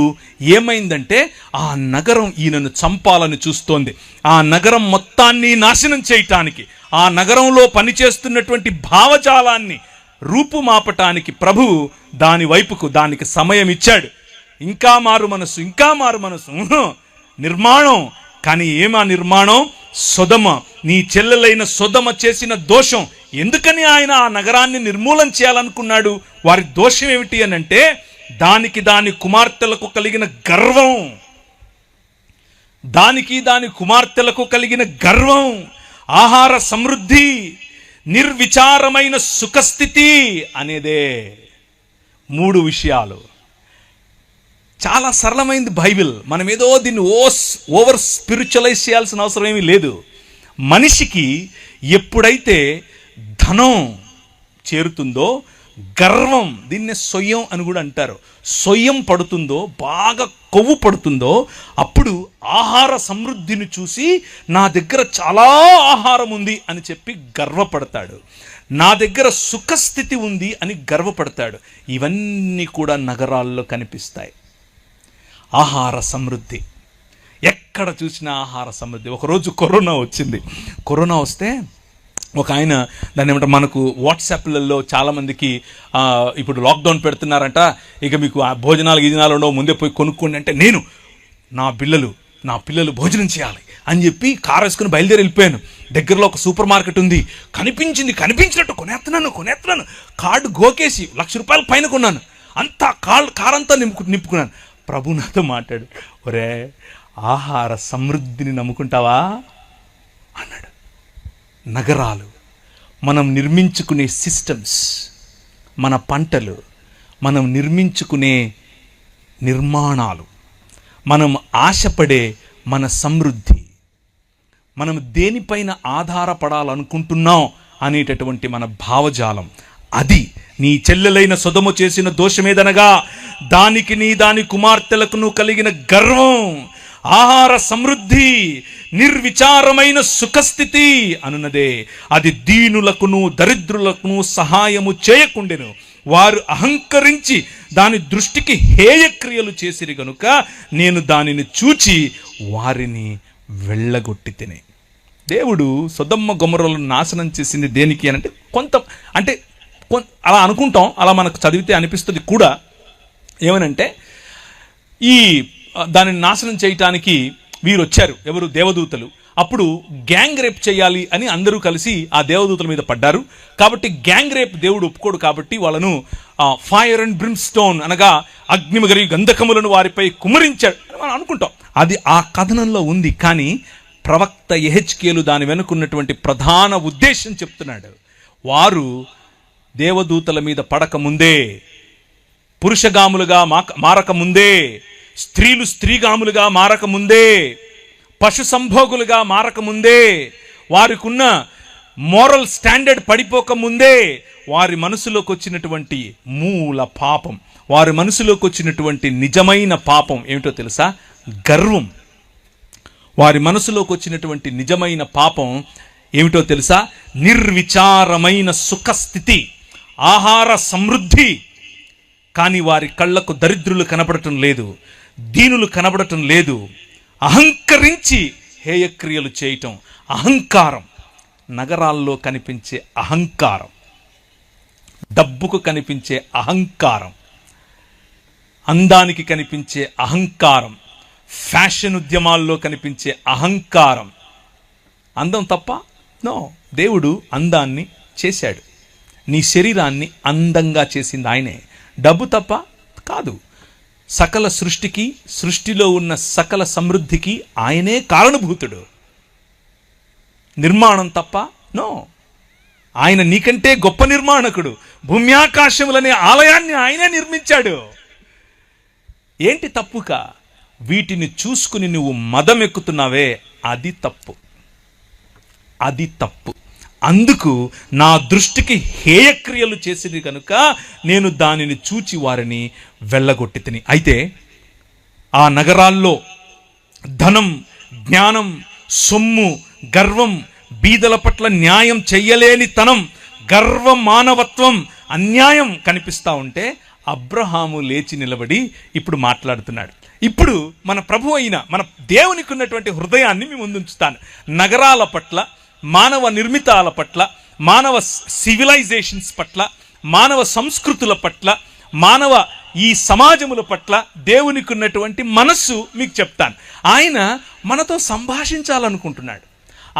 ఏమైందంటే ఆ నగరం ఈయనను చంపాలని చూస్తోంది. ఆ నగరం మొత్తాన్ని నాశనం చేయటానికి, ఆ నగరంలో పనిచేస్తున్నటువంటి భావజాలాన్ని రూపుమాపటానికి ప్రభువు దాని వైపుకు దానికి సమయం ఇచ్చాడు. ఇంకా మారు మనసు నిర్మాణం. కానీ ఏమా నిర్మాణం? సొదమ, నీ చెల్లెలైన సొదమ చేసిన దోషం. ఎందుకని ఆయన ఆ నగరాన్ని నిర్మూలన చేయాలనుకున్నాడు? వారి దోషం ఏమిటి అని అంటే దాని కుమార్తెలకు కలిగిన గర్వం, దాని కుమార్తెలకు కలిగిన గర్వం, ఆహార సమృద్ధి, నిర్విచారమైన సుఖస్థితి అనేదే 3 విషయాలు. చాలా సరళమైంది బైబిల్. మనం ఏదో దీన్ని ఓవర్ స్పిరిచువలైజ్ చేయాల్సిన అవసరం ఏమీ లేదు. మనిషికి ఎప్పుడైతే ధనం చేరుతుందో, గర్వం, దీన్నే సొయ్యం అని కూడా అంటారు, సొయ్యం పడుతుందో, బాగా కొవ్వు పడుతుందో, అప్పుడు ఆహార సమృద్ధిని చూసి నా దగ్గర చాలా ఆహారం ఉంది అని చెప్పి గర్వపడతాడు. నా దగ్గర సుఖస్థితి ఉంది అని గర్వపడతాడు. ఇవన్నీ కూడా నగరాల్లో కనిపిస్తాయి. ఆహార సమృద్ధి, ఎక్కడ చూసినా ఆహార సమృద్ధి. ఒకరోజు కరోనా వచ్చింది. కరోనా వస్తే ఒక ఆయన దాన్ని ఏమంటారు, మనకు వాట్సాప్లలో చాలామందికి ఇప్పుడు లాక్డౌన్ పెడుతున్నారంట, ఇక మీకు భోజనాలు ఉండవు, ముందే పోయి కొనుక్కోండి అంటే, నేను నా పిల్లలు నా పిల్లలు భోజనం చేయాలి అని చెప్పి కారు వేసుకుని బయలుదేరి వెళ్ళిపోయాను. దగ్గరలో ఒక సూపర్ మార్కెట్ ఉంది, కనిపించినట్టు కొనేస్తున్నాను. కార్డు గోకేసి ₹1,00,000 పైన కొన్నాను. అంతా కారంతా నింపుకున్నాను. ప్రభు నాతో మాట్లాడు, ఒరే ఆహార సమృద్ధిని నమ్ముకుంటావా అన్నాడు. నగరాలు, మనం నిర్మించుకునే సిస్టమ్స్, మన పంటలు, మనం నిర్మించుకునే నిర్మాణాలు, మనం ఆశపడే మన సమృద్ధి, మనం దేనిపైన ఆధారపడాలనుకుంటున్నాం అనేటటువంటి మన భావజాలం, అది నీ చెల్లెలైన సొదొమ చేసిన దోషమేదనగా దానికి నీ దాని కుమార్తెలకు కలిగిన గర్వం, ఆహార సమృద్ధి, నిర్విచారమైన సుఖస్థితి అనున్నదే. అది దీనులకును దరిద్రులకును సహాయము చేయకుండెను. వారు అహంకరించి దాని దృష్టికి హేయక్రియలు చేసిరి గనుక నేను దానిని చూచి వారిని వెళ్ళగొట్టి తినే. దేవుడు సొదొమ గొమొర్రాలను నాశనం చేసింది దేనికి అని అంటే అలా అనుకుంటాం, అలా మనకు చదివితే అనిపిస్తుంది కూడా. ఏమనంటే ఈ దానిని నాశనం చేయటానికి వీరు వచ్చారు, ఎవరు? దేవదూతలు. అప్పుడు గ్యాంగ్ రేప్ చేయాలి అని అందరూ కలిసి ఆ దేవదూతల మీద పడ్డారు. కాబట్టి గ్యాంగ్ రేప్ దేవుడు ఒప్పుకోడు. కాబట్టి వాళ్ళను ఫైర్ అండ్ బ్రిమ్స్టోన్ అనగా అగ్నిమగరి గంధకములను వారిపై కుమ్మరించాడు అని మనం అనుకుంటాం. అది ఆ కథనంలో ఉంది. కానీ ప్రవక్త యెహెజ్కేలు దాని వెనుకున్నటువంటి ప్రధాన ఉద్దేశం చెప్తున్నాడు. వారు దేవదూతల మీద పడకముందే, పురుషగాములుగా మారకముందే, స్త్రీలు స్త్రీగాములుగా మారకముందే, పశు సంభోగులుగా మారకముందే, వారికున్న మోరల్ స్టాండర్డ్ పడిపోకముందే వారి మనసులోకి వచ్చినటువంటి మూల పాపం, వారి మనసులోకి వచ్చినటువంటి నిజమైన పాపం ఏమిటో తెలుసా? గర్వం. వారి మనసులోకి వచ్చినటువంటి నిజమైన పాపం ఏమిటో తెలుసా? నిర్విచారమైన సుఖస్థితి, ఆహార సమృద్ధి. కానీ వారి కళ్ళకు దరిద్రులు కనబడటం లేదు, దీనులు కనబడటం లేదు. అహంకరించి హేయక్రియలు చేయటం, అహంకారం. నగరాల్లో కనిపించే అహంకారం, డబ్బుకు కనిపించే అహంకారం, అందానికి కనిపించే అహంకారం, ఫ్యాషన్ ఉద్యమాల్లో కనిపించే అహంకారం. అందం తప్ప? నో. దేవుడు అందాన్ని చేశాడు, నీ శరీరాన్ని అందంగా చేసింది ఆయనే. డబ్బు తప్ప? కాదు. సకల సృష్టికి, సృష్టిలో ఉన్న సకల సమృద్ధికి ఆయనే కారణభూతుడు. నిర్మాణం తప్ప? నో. ఆయన నీకంటే గొప్ప నిర్మాణకుడు. భూమ్యాకాశములనే ఆలయాన్ని ఆయనే నిర్మించాడు. ఏంటి తప్పుక? వీటిని చూసుకుని నువ్వు మదం ఎక్కుతున్నావే, అది తప్పు, అది తప్పు. అందుకు నా దృష్టికి హేయక్రియలు చేసింది కనుక నేను దానిని చూచి వారిని వెళ్ళగొట్టి తిని. అయితే ఆ నగరాల్లో ధనం, జ్ఞానం, సొమ్ము, గర్వం, బీదల పట్ల న్యాయం చెయ్యలేని తనం, గర్వ మానవత్వం, అన్యాయం కనిపిస్తూ ఉంటే అబ్రహాము లేచి నిలబడి ఇప్పుడు మాట్లాడుతున్నాడు. ఇప్పుడు మన ప్రభు అయిన మన దేవునికి ఉన్నటువంటి హృదయాన్ని మీ ముందుంచుతాను. నగరాల పట్ల, మానవ నిర్మితాల పట్ల, మానవ సివిలైజేషన్స్ పట్ల, మానవ సంస్కృతుల పట్ల, మానవ ఈ సమాజముల పట్ల దేవునికి ఉన్నటువంటి మనస్సు మీకు చెప్తాను. ఆయన మనతో సంభాషించాలనుకుంటున్నాడు.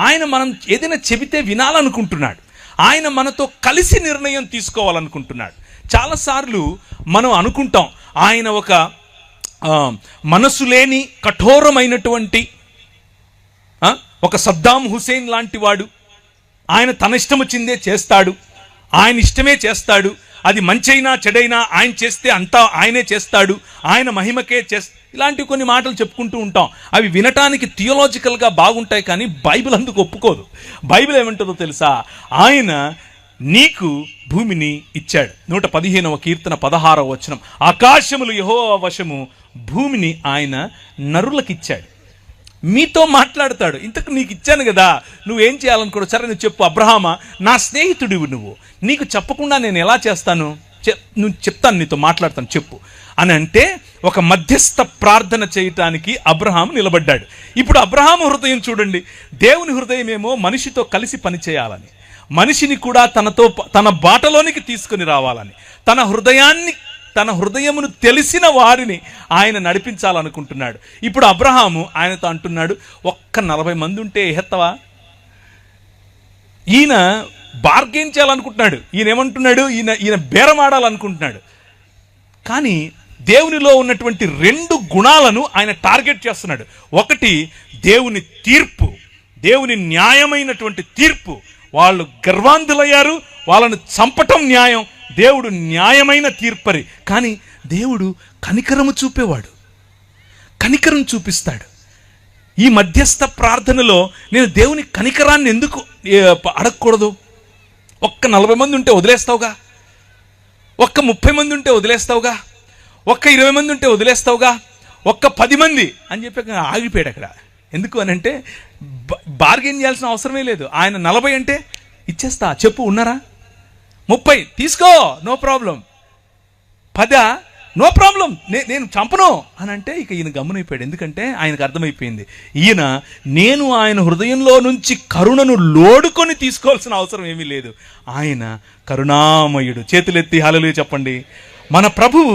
ఆయన మనం ఏదైనా చెబితే వినాలనుకుంటున్నాడు. ఆయన మనతో కలిసి నిర్ణయం తీసుకోవాలనుకుంటున్నాడు. చాలాసార్లు మనం అనుకుంటాం ఆయన ఒక మనసు లేని కఠోరమైనటువంటి ఒక సద్దాం హుసేన్ లాంటి వాడు, ఆయన తన ఇష్టం వచ్చిందే చేస్తాడు, ఆయన ఇష్టమే చేస్తాడు, అది మంచైనా చెడైనా ఆయన చేస్తే అంతా ఆయనే చేస్తాడు, ఆయన మహిమకే ఇలాంటి కొన్ని మాటలు చెప్పుకుంటూ ఉంటాం. అవి వినటానికి థియోలాజికల్గా బాగుంటాయి, కానీ బైబిల్ అందుకు ఒప్పుకోదు. బైబిల్ ఏమంటుందో తెలుసా? ఆయన నీకు భూమిని ఇచ్చాడు. 115వ కీర్తన 16వ వచనం, ఆకాశములు యెహోవా వశము, భూమిని ఆయన నరులకిచ్చాడు. మీతో మాట్లాడతాడు. ఇంతకు నీకు ఇచ్చాను కదా, నువ్వేం చేయాలనుకోడు? సరే నువ్వు చెప్పు. అబ్రహామా, నా స్నేహితుడివి నువ్వు, నీకు చెప్పకుండా నేను ఎలా చేస్తాను? నువ్వు చెప్తాను, నీతో మాట్లాడతాను, చెప్పు అని అంటే ఒక మధ్యస్థ ప్రార్థన చేయటానికి అబ్రహాము నిలబడ్డాడు. ఇప్పుడు అబ్రహాము హృదయం చూడండి. దేవుని హృదయం ఏమో మనిషితో కలిసి పనిచేయాలని, మనిషిని కూడా తన బాటలోనికి తీసుకుని రావాలని, తన హృదయాన్ని తన హృదయమును తెలిసిన వారిని ఆయన నడిపించాలనుకుంటున్నాడు. ఇప్పుడు అబ్రహాము ఆయనతో అంటున్నాడు, ఒక్క 40 మంది ఉంటే ఎత్తవా? ఈయన బార్గెన్ చేయాలనుకుంటున్నాడు. ఈయన ఏమంటున్నాడు? ఈయన బేరమాడాలనుకుంటున్నాడు. కానీ దేవునిలో ఉన్నటువంటి 2 గుణాలను ఆయన టార్గెట్ చేస్తున్నాడు. ఒకటి దేవుని తీర్పు, దేవుని న్యాయమైనటువంటి తీర్పు. వాళ్ళు గర్వాంధులయ్యారు, వాళ్ళను చంపటం న్యాయం. దేవుడు న్యాయమైన తీర్పరి. కానీ దేవుడు కనికరము చూపేవాడు, కనికరం చూపిస్తాడు. ఈ మధ్యస్థ ప్రార్థనలో నేను దేవుని కనికరాన్ని ఎందుకు అడగకూడదు? ఒక్క 40 మంది ఉంటే వదిలేస్తావుగా, ఒక్క 30 మంది ఉంటే వదిలేస్తావుగా, ఒక్క 20 మంది ఉంటే వదిలేస్తావుగా, ఒక్క 10 మంది అని చెప్పి ఆగిపోయాడు అక్కడ. ఎందుకు అని అంటే బార్గెన్ చేయాల్సిన అవసరమే లేదు. ఆయన 40 అంటే ఇచ్చేస్తా, చెప్పు ఉన్నారా? 30 తీసుకో, నో ప్రాబ్లం. 10 నో ప్రాబ్లం, నేను చంపను అని అంటే ఇక ఈయన గమ్మునైపోయాడు. ఎందుకంటే ఆయనకు అర్థమైపోయింది, నేను ఆయన హృదయంలో నుంచి కరుణను లోడుకొని తీసుకోవాల్సిన అవసరం ఏమీ లేదు. ఆయన కరుణామయుడు. చేతులెత్తి హల్లెలూయా చెప్పండి. మన ప్రభువు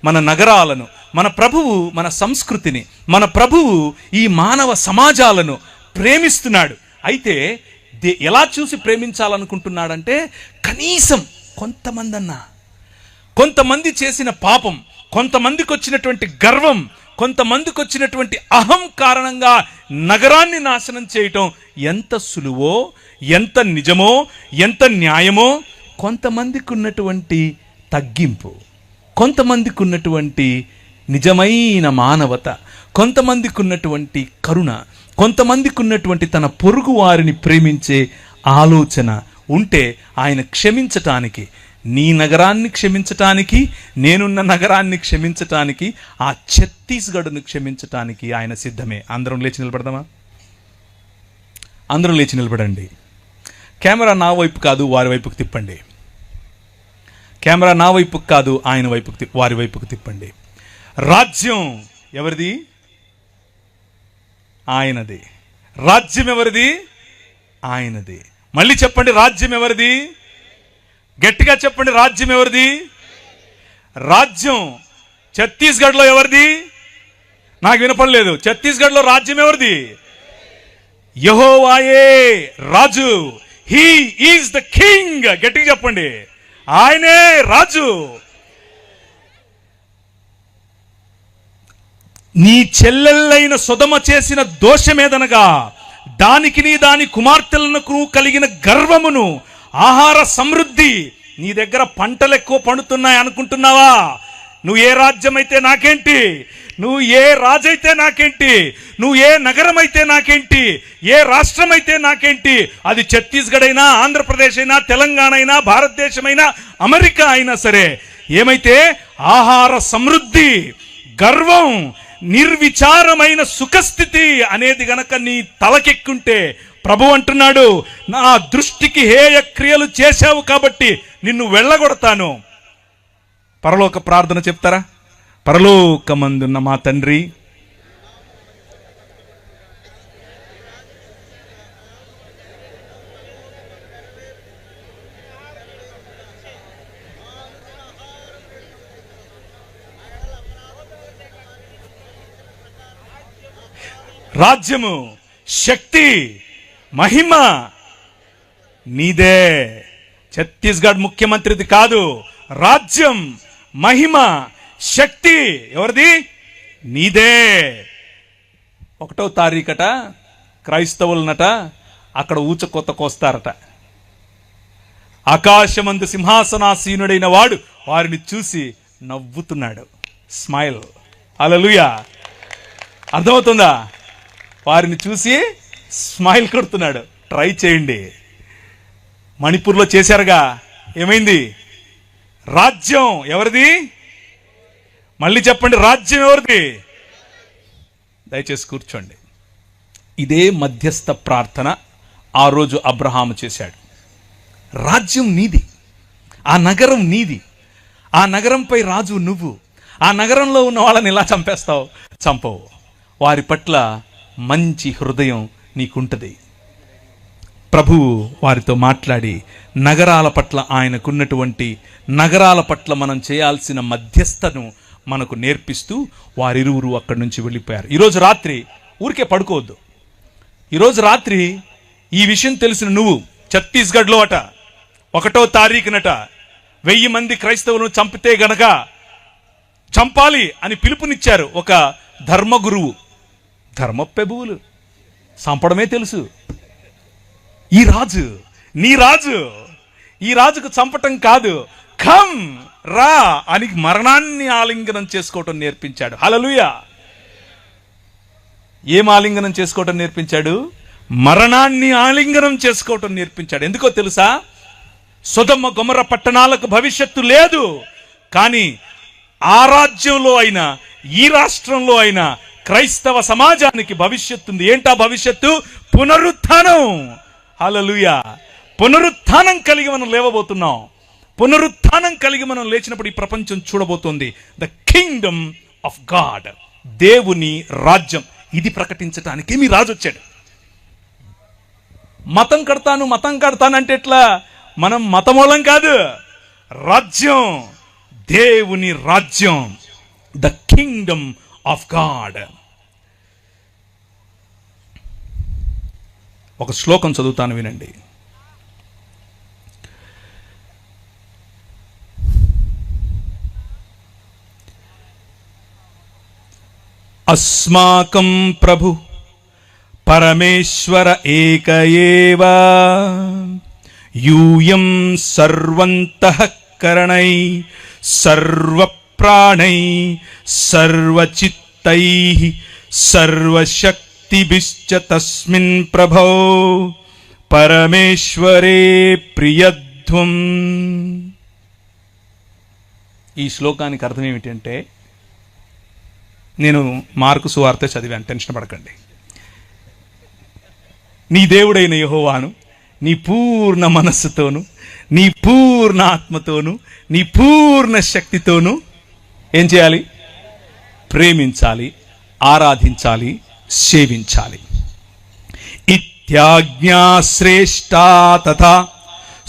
మన నగరాలను, మన ప్రభువు మన సంస్కృతిని, మన ప్రభువు ఈ మానవ సమాజాలను ప్రేమిస్తున్నాడు. అయితే ఎలా చూసి ప్రేమించాలనుకుంటున్నాడంటే, కనీసం కొంతమంది చేసిన పాపం, కొంతమందికి వచ్చినటువంటి గర్వం, కొంతమందికి వచ్చినటువంటి అహం కారణంగా నగరాన్ని నాశనం చేయటం ఎంత సులువో, ఎంత నిజమో, ఎంత న్యాయమో, కొంతమందికి ఉన్నటువంటి తగ్గింపు, కొంతమందికి ఉన్నటువంటి నిజమైన మానవత, కొంతమందికి ఉన్నటువంటి కరుణ, కొంతమందికి ఉన్నటువంటి తన పొరుగు వారిని ప్రేమించే ఆలోచన ఉంటే ఆయన క్షమించటానికి, నీ నగరాన్ని క్షమించటానికి, నేనున్న నగరాన్ని క్షమించటానికి, ఆ ఛత్తీస్గఢ్ను క్షమించటానికి ఆయన సిద్ధమే. అందరం లేచి నిలబడదామా? అందరం లేచి నిలబడండి. కెమెరా నా వైపు కాదు, వారి వైపుకు తిప్పండి. కెమెరా నా వైపుకు కాదు, ఆయన వైపుకు వారి వైపుకు తిప్పండి. రాజ్యం ఎవరిది? ఆయనది. రాజ్యం ఎవరిది? ఆయనది. మళ్ళీ చెప్పండి, రాజ్యం ఎవరిది? గట్టిగా చెప్పండి, రాజ్యం ఎవరిది? రాజ్యం ఛత్తీస్గఢ్లో ఎవరిది? నాకు వినపడలేదు. ఛత్తీస్గఢ్లో రాజ్యం ఎవరిది? యెహోవాయే రాజు. He is the king. గట్టిగా చెప్పండి, ఆయనే రాజు. నీ చెల్లెళ్ళైన సొదమ చేసిన దోషమేదనగా, దానికి దాని కుమార్తెలకు కలిగిన గర్వమును, ఆహార సమృద్ధి. నీ దగ్గర పంటలు ఎక్కువ పండుతున్నాయి అనుకుంటున్నావా? నువ్వు ఏ రాజ్యం అయితే నాకేంటి, నువ్వు ఏ రాజైతే నాకేంటి, నువ్వు ఏ నగరం అయితే నాకేంటి, ఏ రాష్ట్రం అయితే నాకేంటి, అది ఛత్తీస్గఢ్ అయినా, ఆంధ్రప్రదేశ్ అయినా, తెలంగాణ అయినా, భారతదేశమైనా, అమెరికా అయినా సరే, ఏమైతే ఆహార సమృద్ధి, గర్వం, నిర్విచారమైన సుఖస్థితి అనేది గనక నీ తలకెక్కుంటే, ప్రభు అంటున్నాడు, నా దృష్టికి హేయ క్రియలు చేశావు కాబట్టి నిన్ను వెళ్ళగొడతాను. పరలోక ప్రార్థన చెప్తారా? పరలోకమందున్న మా తండ్రి, రాజ్యము, శక్తి, మహిమ నీదే. ఛత్తీస్గఢ్ ముఖ్యమంత్రిది కాదు. రాజ్యం, మహిమ, శక్తి ఎవరిది? నీదే. 1వ తారీఖట క్రైస్తవులనట అక్కడ ఊచకొత్త కోస్తారట. ఆకాశమందు సింహాసనాసీనుడైన వాడు వారిని చూసి నవ్వుతున్నాడు. స్మైల్. హల్లెలూయా. అర్థమవుతుందా? వారిని చూసి స్మైల్ కొడుతున్నాడు. ట్రై చేయండి. మణిపూర్లో చేశారుగా, ఏమైంది? రాజ్యం ఎవరిది? మళ్ళీ చెప్పండి, రాజ్యం ఎవరిది? దయచేసి కూర్చోండి. ఇదే మధ్యస్థ ప్రార్థన ఆ రోజు అబ్రహాము చేశాడు. రాజ్యం నీది, ఆ నగరం నీది, ఆ నగరంపై రాజు నువ్వు. ఆ నగరంలో ఉన్న వాళ్ళని ఎలా చంపేస్తావు? చంపవు. వారి పట్ల మంచి హృదయం నీకుంటది. ప్రభువు వారితో మాట్లాడి నగరాల పట్ల ఆయనకున్నటువంటి నగరాల పట్ల మనం చేయాల్సిన మధ్యస్థను మనకు నేర్పిస్తూ వారిరువురు అక్కడి నుంచి వెళ్ళిపోయారు. ఈరోజు రాత్రి ఊరికే పడుకోవద్దు. ఈరోజు రాత్రి ఈ విషయం తెలిసిన నువ్వు ఛత్తీస్గఢ్లో 1వ తారీఖునట 1000 మంది క్రైస్తవులను చంపితే గనక చంపాలి అని పిలుపునిచ్చారు ఒక ధర్మగురువు. ధర్మప్రభువులు చంపడమే తెలుసు. ఈ రాజు, నీ రాజు, ఈ రాజుకు చంపటం కాదు, కమ్ రా అని మరణాన్ని ఆలింగనం చేసుకోవటం నేర్పించాడు. హల్లెలూయా. ఏం ఆలింగనం చేసుకోవటం నేర్పించాడు? మరణాన్ని ఆలింగనం చేసుకోవటం నేర్పించాడు. ఎందుకో తెలుసా? సొదొమ గొమొర్రా పట్టణాలకు భవిష్యత్తు లేదు, కానీ ఆ రాజ్యంలో అయినా ఈ రాష్ట్రంలో అయినా క్రైస్తవ సమాజానికి భవిష్యత్తు ఉంది. ఏంటా భవిష్యత్తు? పునరుత్థానం. హల్లెలూయా. పునరుత్థానం కలిగి మనం లేవబోతున్నాం. పునరుత్థానం కలిగి మనం లేచినప్పుడు ఈ ప్రపంచం చూడబోతోంది ద కింగ్డమ్ ఆఫ్ గాడ్, దేవుని రాజ్యం. ఇది ప్రకటించటానికి మీ రాజు వచ్చాడు. మతం కడతాను అంటే ఎట్లా? మనం మతమూలం కాదు, రాజ్యం, దేవుని రాజ్యం, ద కింగ్డమ్ ఆఫ్ గాడ్. ఒక శ్లోకం చదువుతాను, వినండి. అస్మాకం ప్రభు పరమేశ్వర ఏక ఏవ యూయం సర్వంతఃకరణై సర్వప్రాణై సర్వచిత్తై సర్వశక్తిభిశ్చ తస్మిన్ ప్రభో పరమేశ్వరే ప్రియధ్వం. ఈ శ్లోకానికి అర్థం ఏమిటంటే, నేను మార్కు సువార్త చదివాను, టెన్షన్ పడకండి. నీ దేవుడైన యెహోవాను నీ పూర్ణ మనస్సుతోను, నీ పూర్ణ ఆత్మతోను, నీ పూర్ణ శక్తితోను ఏం చేయాలి? ప్రేమించాలి, ఆరాధించాలి, సేవించాలి. ఇత్యాజ్ఞా శ్రేష్టా తథా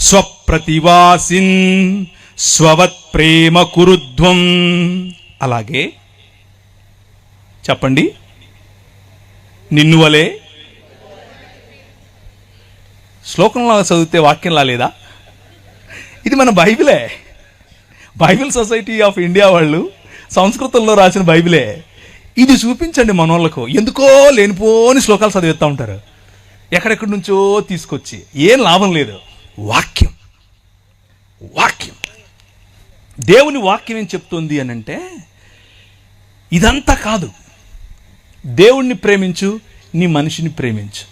స్వప్రతివాసిన్ స్వవత్ ప్రేమ కురుధ్వం. అలాగే చెప్పండి, నిన్ను వలే. శ్లోకంలో చదివితే వాక్యంలా లేదా? ఇది మన బైబిలే. బైబిల్ సొసైటీ ఆఫ్ ఇండియా వాళ్ళు సంస్కృతంలో రాసిన బైబిలే. ఇది చూపించండి మనోళ్ళకు. ఎందుకో లేనిపోని శ్లోకాలు చదివిస్తూ ఉంటారు, ఎక్కడెక్కడి నుంచో తీసుకొచ్చి. ఏం లాభం లేదు. వాక్యం, వాక్యం, దేవుని వాక్యం ఏం చెప్తుంది అని అంటే, ఇదంతా కాదు. దేవుణ్ణి ప్రేమించు, నీ మనిషిని ప్రేమించు,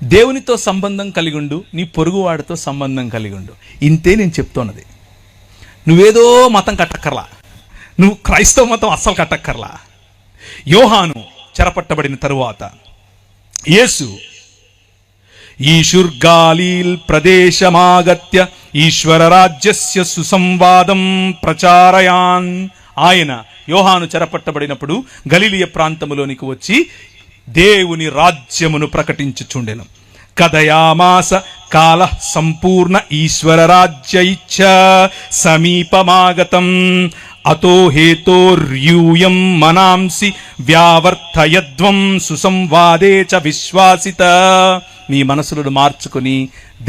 దేవునితో సంబంధం కలిగి ఉండు, నీ పొరుగువాడితో సంబంధం కలిగి ఉండు. ఇంతే నేను చెప్తున్నది. నువ్వేదో మతం కట్టక్కర్లా, నువ్వు క్రైస్తవ మతం అస్సలు కట్టక్కర్లా. యోహాను చెరపట్టబడిన తరువాత యేసు ఈశుర్గాలీల్ ప్రదేశమాగత్య ఈశ్వర రాజ్యస్య సుసంవాదం ప్రచారయాన్. ఆయన యోహాను చెరపట్టబడినప్పుడు గలిలయ ప్రాంతములోనికి వచ్చి దేవుని రాజ్యమును ప్రకటించుచుండెను. కథయామాస కాల సంపూర్ణ ఈశ్వర రాజ్యైచ్చ సమీపమాగతం అతో హేతోర్యూయం మనాంసి వ్యావర్తయద్వం సుసంవాదే చ విశ్వాసిత. మీ మనసులను మార్చుకుని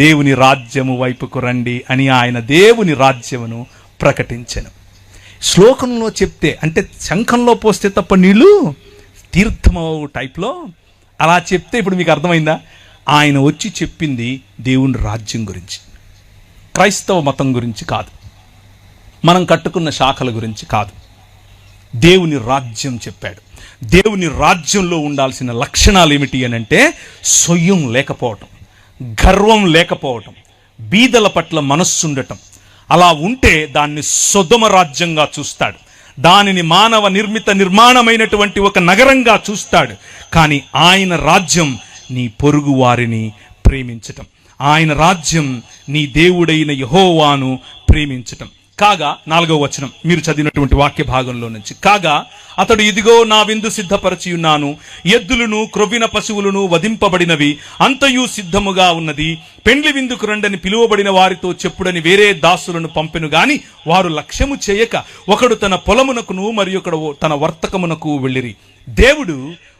దేవుని రాజ్యము వైపుకు రండి అని ఆయన దేవుని రాజ్యమును ప్రకటించెను. శ్లోకంలో చెప్తే, అంటే శంఖంలో పోస్తే తప్ప నీళ్ళు తీర్థమవు టైప్లో అలా చెప్తే ఇప్పుడు మీకు అర్థమైందా? ఆయన వచ్చి చెప్పింది దేవుని రాజ్యం గురించి, క్రైస్తవ మతం గురించి కాదు, మనం కట్టుకున్న శాఖల గురించి కాదు. దేవుని రాజ్యం చెప్పాడు. దేవుని రాజ్యంలో ఉండాల్సిన లక్షణాలు ఏమిటి అని అంటే, సొయ్యం లేకపోవటం, గర్వం లేకపోవటం, బీదల పట్ల మనస్సుండటం. అలా ఉంటే దాన్ని సొదొమ రాజ్యంగా చూస్తాడు, దానిని మానవ నిర్మాణమైనటువంటి ఒక నగరంగా చూస్తాడు. కానీ ఆయన రాజ్యం నీ పొరుగు వారిని ప్రేమించటం, ఆయన రాజ్యం నీ దేవుడైన యెహోవాను ప్రేమించటం. కాగా 4వ వచనం మీరు చదివినటువంటి వాక్య భాగంలో నుంచి, కాగా అతడు ఇదిగో నా విందు సిద్ధపరచి ఉన్నాను, ఎద్దులను క్రొవ్విన పశువులను వధింపబడినవి అంతయు సిద్ధముగా ఉన్నది, పెండ్లి విందుకు రండని పిలువబడిన వారితో చెప్పుడని వేరే దాసులను పంపెను గాని వారు లక్ష్యము చేయక ఒకడు తన పొలమునకును మరి ఒకడు తన వర్తకమునకు వెళ్ళిరి. దేవుడు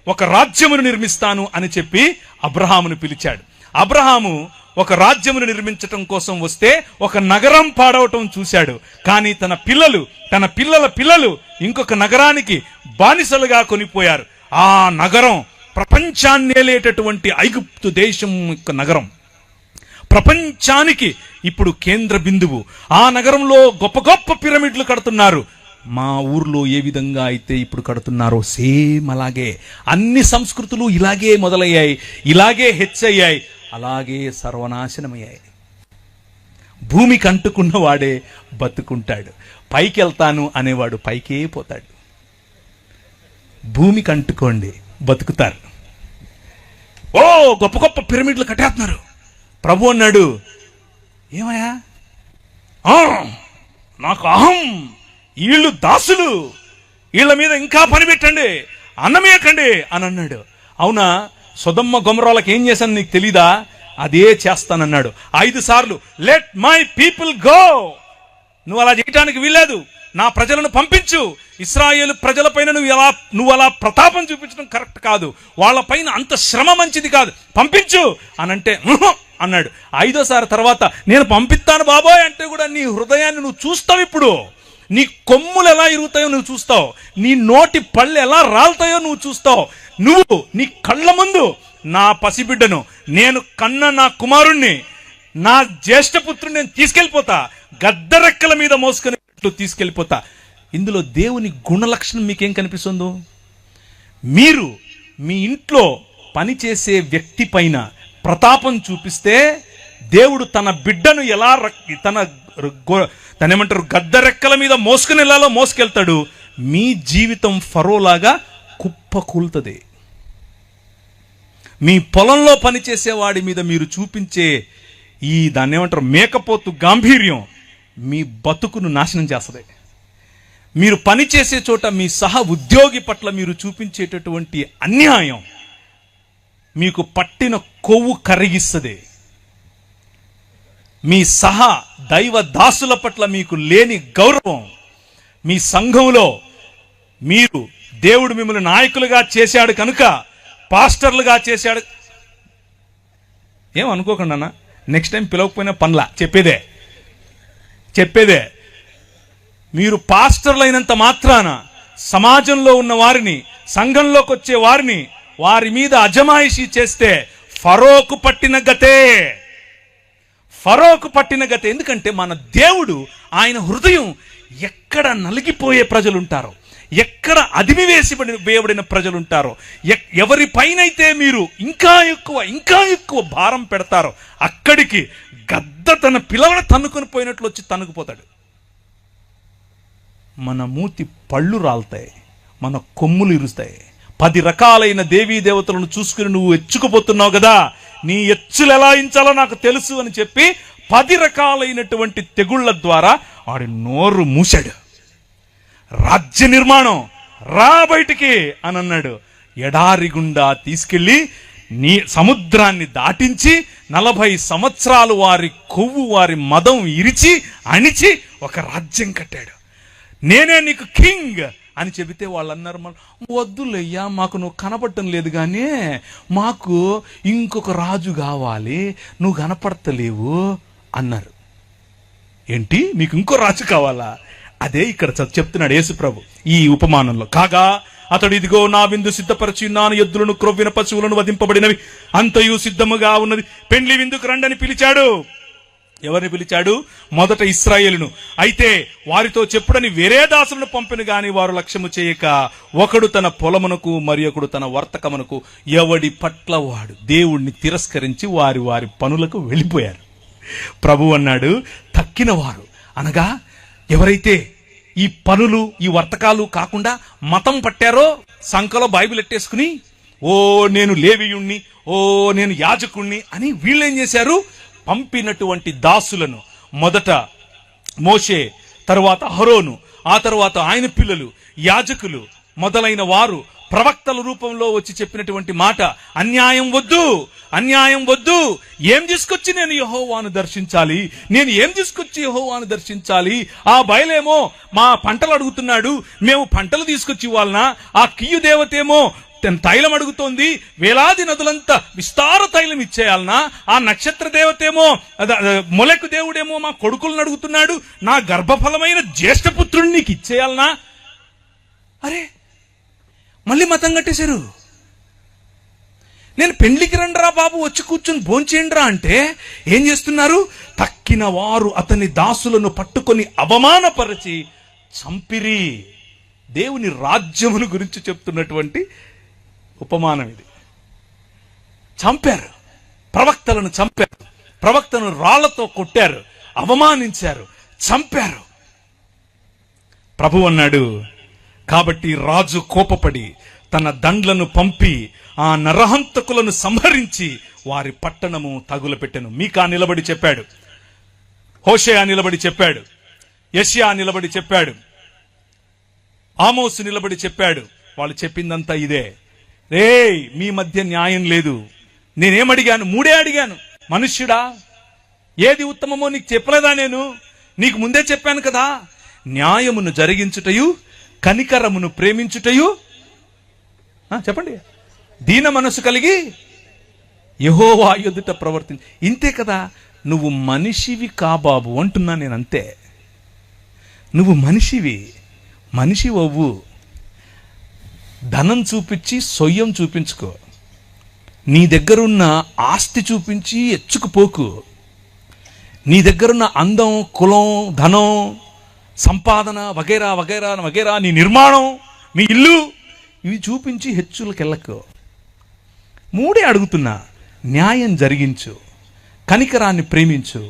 ఒక రాజ్యమును నిర్మిస్తాను అని చెప్పి అబ్రహామును పిలిచాడు. అబ్రహాము ఒక రాజ్యమును నిర్మించటం కోసం వస్తే ఒక నగరం పాడవటం చూశాడు. కానీ తన పిల్లల పిల్లలు ఇంకొక నగరానికి బానిసలుగా కొనిపోయారు. ఆ నగరం ప్రపంచాన్ని ఏలేటటువంటి ఐగుప్తు దేశం యొక్క నగరం, ప్రపంచానికి ఇప్పుడు కేంద్ర బిందువు. ఆ నగరంలో గొప్ప గొప్ప పిరమిడ్లు కడుతున్నారు. మా ఊర్లో ఏ విధంగా అయితే ఇప్పుడు కడుతున్నారో సేమ్ అలాగే అన్ని సంస్కృతులు ఇలాగే మొదలయ్యాయి, ఇలాగే హెచ్చయ్యాయి, అలాగే సర్వనాశనమయ్యాయి. భూమికి అంటుకున్న వాడే బతుకుంటాడు, పైకి వెళ్తాను అనేవాడు పైకే పోతాడు. భూమికి అంటుకోండి, బతుకుతారు. ఓ గొప్ప గొప్ప పిరమిడ్లు కట్టేస్తున్నారు. ప్రభు అన్నాడు, ఏమయ్యా నాకు అహం, వీళ్ళు దాసులు, వీళ్ళ మీద ఇంకా పని పెట్టండి, అన్నమేయకండి అని అన్నాడు. అవునా, సొదొమ గొమొర్రాలకు ఏం చేశాను నీకు తెలీదా? అదే చేస్తానన్నాడు 5 సార్లు. లెట్ మై పీపుల్ గో, నువ్వు అలా చేయటానికి వీల్లేదు, నా ప్రజలను పంపించు. ఇశ్రాయేలు ప్రజలపైన నువ్వు అలా ప్రతాపం చూపించడం కరెక్ట్ కాదు, వాళ్ళపైన అంత శ్రమ మంచిది కాదు, పంపించు అనంటే అన్నాడు. 5వ సారి తర్వాత నేను పంపిస్తాను బాబోయ్ అంటే కూడా నీ హృదయాన్ని నువ్వు చూస్తావు. ఇప్పుడు నీ కొమ్ములు ఎలా ఇరుగుతాయో నువ్వు చూస్తావు, నీ నోటి పళ్ళు ఎలా రాలుతాయో నువ్వు చూస్తావు. నువ్వు నీ కళ్ళ ముందు నా పసిబిడ్డను, నేను కన్న నా కుమారుణ్ణి, నా జ్యేష్ఠపుత్రుని నేను తీసుకెళ్ళిపోతా, గద్దరెక్కల మీద మోసుకుని తీసుకెళ్ళిపోతా. ఇందులో దేవుని గుణలక్షణం మీకేం కనిపిస్తుందో? మీరు మీ ఇంట్లో పనిచేసే వ్యక్తి పైన ప్రతాపం చూపిస్తే దేవుడు తన బిడ్డను ఎలా తనేమంటారు గద్దరెక్కల మీద మోసుకుని వెళ్ళాలో మోసుకెళ్తాడు. మీ జీవితం ఫరోలాగా కుప్ప కూలుతుంది. మీ పొలంలో పనిచేసేవాడి మీద మీరు చూపించే ఈ దాన్ని ఏమంటారు మేకపోతు గాంభీర్యం మీ బతుకును నాశనం చేస్తుంది. మీరు పనిచేసే చోట మీ సహ ఉద్యోగి పట్ల మీరు చూపించేటటువంటి అన్యాయం మీకు పట్టిన కొవ్వు కరిగిస్తుంది. మీ సహ దైవ దాసుల పట్ల మీకు లేని గౌరవం, మీ సంఘంలో మీరు దేవుడు మిమ్మల్ని నాయకులుగా చేశాడు కనుక, పాస్టర్లుగా చేశాడు, ఏమనుకోకుండా అన్న, నెక్స్ట్ టైం పిలవకపోయినా పనులా చెప్పేదే. మీరు పాస్టర్లు అయినంత మాత్రాన సమాజంలో ఉన్న వారిని, సంఘంలోకి వచ్చే వారిని, వారి మీద అజమాయిషీ చేస్తే ఫరోకు పట్టిన గతే. ఎందుకంటే మన దేవుడు, ఆయన హృదయం ఎక్కడ నలిగిపోయే ప్రజలుంటారో, ఎక్కడ అదిమి వేయబడిన ప్రజలుంటారో, ఎవరి పైనైతే మీరు ఇంకా ఎక్కువ భారం పెడతారో అక్కడికి గద్ద తన పిల్లలను తన్నుకొని పోయినట్లు వచ్చి తన్నుకుపోతాడు. మన మూతి పళ్ళు రాలుతాయి, మన కొమ్ములు ఇరుస్తాయి. 10 రకాలైన దేవీ దేవతలను చూసుకుని నువ్వు ఎచ్చుకుపోతున్నావు కదా, నీ ఎచ్చులు ఎలా ఇంచాలో నాకు తెలుసు అని చెప్పి 10 రకాలైనటువంటి తెగుళ్ల ద్వారా వాడి నోరు మూశాడు. రాజ్య నిర్మాణం రా బయటికి అని అన్నాడు. ఎడారి గుండా తీసుకెళ్లి సముద్రాన్ని దాటించి 40 సంవత్సరాలు వారి కొవ్వు, వారి మదం ఇరిచి అణిచి ఒక రాజ్యం కట్టాడు. నేనే నీకు కింగ్ అని చెబితే వాళ్ళు అన్నారు, వద్దులయ్యా మాకు నువ్వు కనపడటం లేదు కానీ మాకు ఇంకొక రాజు కావాలి, నువ్వు కనపడతలేవు అన్నారు. ఏంటి మీకు ఇంకో రాజు కావాలా? అదే ఇక్కడ చెప్తున్నాడు యేసు ప్రభు ఈ ఉపమానంలో. కాగా అతడు ఇదిగో నా విందు సిద్ధపరిచి ఉన్నాను, ఎద్దులను క్రొవ్విన పశువులను వధింపబడినవి అంతయు సిద్ధముగా ఉన్నది, పెండ్లి విందుకు రండని పిలిచాడు. ఎవరిని పిలిచాడు? మొదట ఇశ్రాయేలును. అయితే వారితో చెప్పుడని వేరే దాసులను పంపెను గాని వారు లక్ష్యము చేయక ఒకడు తన పొలమునకు మరి ఒకడు తన వర్తకమునకు ఎవడి పట్ల వాడు దేవుణ్ణి తిరస్కరించి వారి పనులకు వెళ్ళిపోయారు. ప్రభు అన్నాడు, తక్కిన వారు అనగా ఎవరైతే ఈ పనులు ఈ వర్తకాలు కాకుండా మతం పట్టారో, సంఖలో బైబిల్ ఎట్టేసుకుని ఓ నేను లేవీయుణ్ణి, ఓ నేను యాజకుణ్ణి అని వీళ్ళేం చేశారు? పంపినటువంటి దాసులను మొదట మోషే తరువాత అహరోను, ఆ తరువాత ఆయన పిల్లలు, యాజకులు మొదలైన వారు ప్రవక్తల రూపంలో వచ్చి చెప్పినటువంటి మాట, అన్యాయం వద్దు, అన్యాయం వద్దు. ఏం తీసుకొచ్చి నేను యెహోవాను దర్శించాలి, నేను ఏం తీసుకొచ్చి యెహోవాను దర్శించాలి? ఆ బయలేమో మా పంటలు అడుగుతున్నాడు, మేము పంటలు తీసుకొచ్చి ఇవ్వాలనా? ఆ కియ్యు దేవతేమో తైలం అడుగుతోంది, వేలాది నదులంతా విస్తార తైలం ఇచ్చేయాలనా? ఆ నక్షత్ర దేవతేమో మొలెకు దేవుడేమో మా కొడుకులను అడుగుతున్నాడు, నా గర్భఫలమైన జ్యేష్ఠపుత్రుడిని నీకు ఇచ్చేయాలనా? అరే, మళ్ళీ మతం కట్టేశారు. నేను పెండ్లికి రండిరా బాబు, వచ్చి కూర్చొని భోంచేయండిరా అంటే ఏం చేస్తున్నారు? తక్కిన వారు అతని దాసులను పట్టుకొని అవమానపరిచి చంపిరి. దేవుని రాజ్యమును గురించి చెప్తున్నటువంటి ఉపమానం ఇది. చంపారు, ప్రవక్తలను చంపారు, ప్రవక్తను రాళ్లతో కొట్టారు, అవమానించారు, చంపారు. ప్రభు అన్నాడు, కాబట్టి రాజు కోపపడి తన దండ్లను పంపి ఆ నరహంతకులను సంహరించి వారి పట్టణము తగులపెట్టెను. మీకా నిలబడి చెప్పాడు, హోషేయ నిలబడి చెప్పాడు, యెషయా నిలబడి చెప్పాడు, ఆమోసు నిలబడి చెప్పాడు. వాళ్ళు చెప్పిందంతా ఇదే. రేయ్, మీ మధ్య న్యాయం లేదు. నేనేమడిగాను? మూడే అడిగాను. మనుష్యుడా, ఏది ఉత్తమమో నీకు చెప్పలేదా? నేను నీకు ముందే చెప్పాను కదా. న్యాయమును జరిగించుటయు, కనికరమును ప్రేమించుటయు, చెప్పండి, దీన మనసు కలిగి యెహోవా ఎదుట ప్రవర్తించు. ఇంతే కదా. నువ్వు మనిషివి కాబాబు అంటున్నా నేను. అంతే, నువ్వు మనిషివి, మనిషి అవ్వు. ధనం చూపించి సొయ్యం చూపించుకో, నీ దగ్గరున్న ఆస్తి చూపించి ఎచ్చుకుపోకు, నీ దగ్గరున్న అందం, కులం, ధనం, సంపాదన వగైరా వగైరా వగైరా, నీ నిర్మాణం, మీ ఇల్లు, ఇవి చూపించి హెచ్చులకెళ్ళకు. మూడే అడుగుతున్నా. న్యాయం జరిగించు, కనికరాన్ని ప్రేమించు,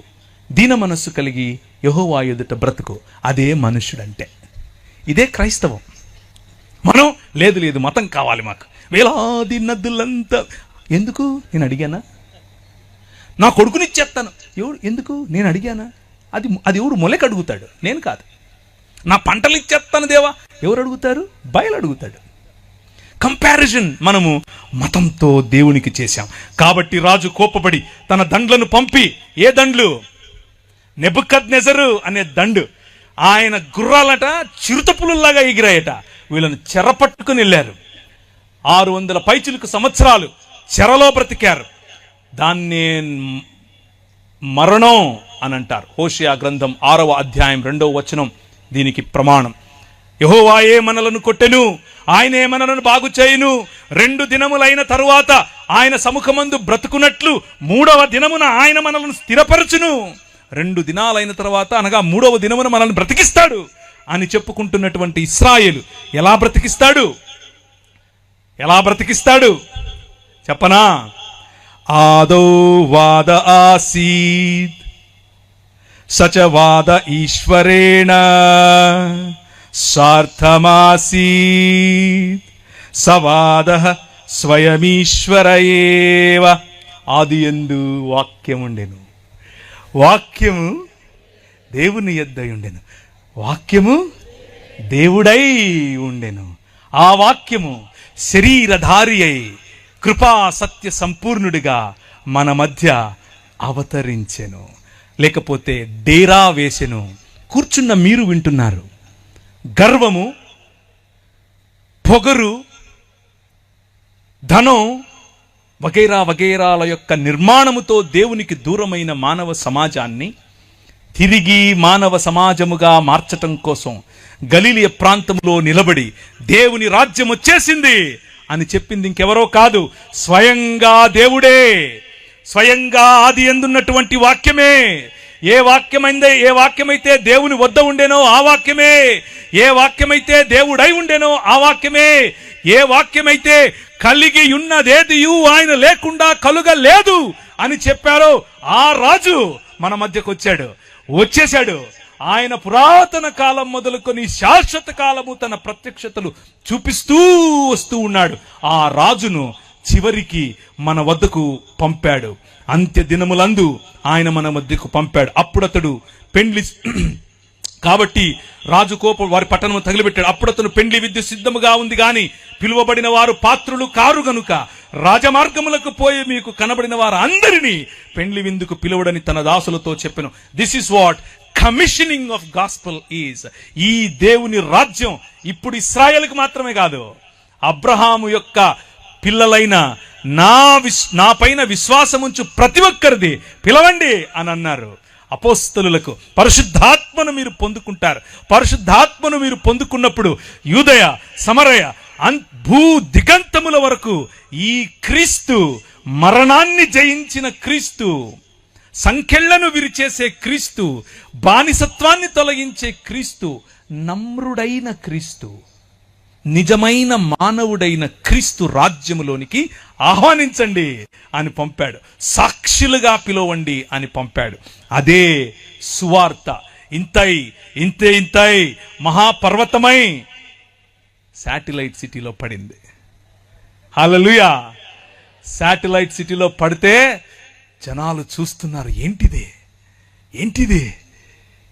దీన మనస్సు కలిగి యెహోవా ఎదుట బ్రతుకు. అదే మనుష్యుడంటే. ఇదే క్రైస్తవం. మనం లేదు లేదు మతం కావాలి మాకు, వేలాది నదులంతా. ఎందుకు? నేను అడిగానా? నా కొడుకునిచ్చేస్తాను. ఎవడు? ఎందుకు? నేను అడిగానా? అది ఎవడు మొలక అడుగుతాడు, నేను కాదు. నా పంటలు ఇచ్చేస్తాను దేవా, ఎవరు అడుగుతారు? బయలు అడుగుతాడు. కంపారిజన్ మనము మతంతో దేవునికి చేశాం. కాబట్టి రాజు కోపపడి తన దండ్లను పంపి, ఏ దండ్లు? నెబుకద్నెజరు అనే దండు. ఆయన గుర్రాలట చిరుతపులుల్లాగా ఎగిరాయట. వీళ్ళని చెరపట్టుకుని వెళ్ళారు. 600 పైచిలుకు సంవత్సరాలు చెరలో బ్రతికారు. దాన్నే మరణం అని అంటారు. హోషేయ గ్రంథం 6వ అధ్యాయం 2వ వచనం దీనికి ప్రమాణం. యెహోవాయే మనలను కొట్టెను, ఆయనే మనలను బాగు చేయును. 2 దినములైన తరువాత ఆయన సముఖమందు బ్రతుకున్నట్లు 3వ దినమున ఆయన మనలను స్థిరపరచును. 2 దినాలైన తర్వాత, అనగా 3వ దినమున మనల్ని బ్రతికిస్తాడు అని చెప్పుకుంటున్నటువంటి ఇశ్రాయేలు ఎలా బ్రతికిస్తాడు? ఎలా బ్రతికిస్తాడు చెప్పనా? ఆదో వాద ఆసీద్ సచవాద ఈశ్వరేణ సార్థమాసీత్ సవాద స్వయమీశ్వరయేవ. ఆదియందు వాక్యముండెను, వాక్యము దేవుని యొద్దై ఉండెను, వాక్యము దేవుడై ఉండెను. ఆ వాక్యము శరీరధారి అయి కృపా సత్య సంపూర్ణుడిగా మన మధ్య అవతరించెను. లేకపోతే డేరా వేసెను. కూర్చున్న మీరు వింటున్నారు. గర్వము, పొగరు, ధనం వగైరా వగైరాల యొక్క నిర్మాణముతో దేవునికి దూరమైన మానవ సమాజాన్ని తిరిగి మానవ సమాజముగా మార్చటం కోసం గలిలయ ప్రాంతంలో నిలబడి దేవుని రాజ్యం వచ్చేసింది అని చెప్పింది ఇంకెవరో కాదు, స్వయంగా దేవుడే. స్వయంగా ఆది యందున్నటువంటి వాక్యమే. ఏ వాక్యమైతే దేవుని వద్ద ఉండేనో ఆ వాక్యమే, ఏ వాక్యమైతే దేవుడై ఉండేనో ఆ వాక్యమే, ఏ వాక్యమైతే కలిగి ఉన్నదేదియు ఆయన లేకుండా కలుగలేదు అని చెప్పారో ఆ రాజు మన మధ్యకు వచ్చేశాడు. ఆయన పురాతన కాలం మొదలుకొని శాశ్వత కాలము తన ప్రత్యక్షతలు చూపిస్తూ వస్తూ ఉన్నాడు. ఆ రాజును చివరికి మన వద్దకు పంపాడు. అంత్య దినములందు ఆయన మన మధ్యకు పంపాడు. అప్పుడు అతడు కాబట్టి రాజు కోపం వారి పట్టణము తగిలిపెట్టాడు. అప్పుడు అతను పెండ్లి విద్య సిద్ధముగా ఉంది గాని పిలువబడిన వారు పాత్రులు కారు గనుక రాజమార్గములకు పోయి మీకు కనబడిన వారు అందరినీ పెండ్లి విందుకు పిలువడని తన దాసులతో చెప్పెను. This is what commissioning of gospel is. ఈ దేవుని రాజ్యం ఇప్పుడు ఇశ్రాయేలుకు మాత్రమే కాదు, అబ్రహాము యొక్క పిల్లలైన నా పైన విశ్వాసముంచు ప్రతి ఒక్కరిది పిలవండి అని అన్నారు. అపోస్తలులకు పరిశుద్ధాత్మను మీరు పొందుకుంటారు. పరిశుద్ధాత్మను మీరు పొందుకున్నప్పుడు యూదయ సమరయ భూ దిగంతముల వరకు ఈ క్రీస్తు, మరణాన్ని జయించిన క్రీస్తు, సంకెళ్లను విరిచేసే క్రీస్తు, బానిసత్వాన్ని తొలగించే క్రీస్తు, నమ్రుడైన క్రీస్తు, నిజమైన మానవుడైన క్రీస్తు రాజ్యములోనికి ఆహ్వానించండి అని పంపాడు. సాక్షులుగా పిలవండి అని పంపాడు. అదే సువార్త. ఇంతై మహాపర్వతమై శాటిలైట్ సిటీలో పడింది. హల్లెలూయా. శాటిలైట్ సిటీలో పడితే జనాలు చూస్తున్నారు, ఏంటిది?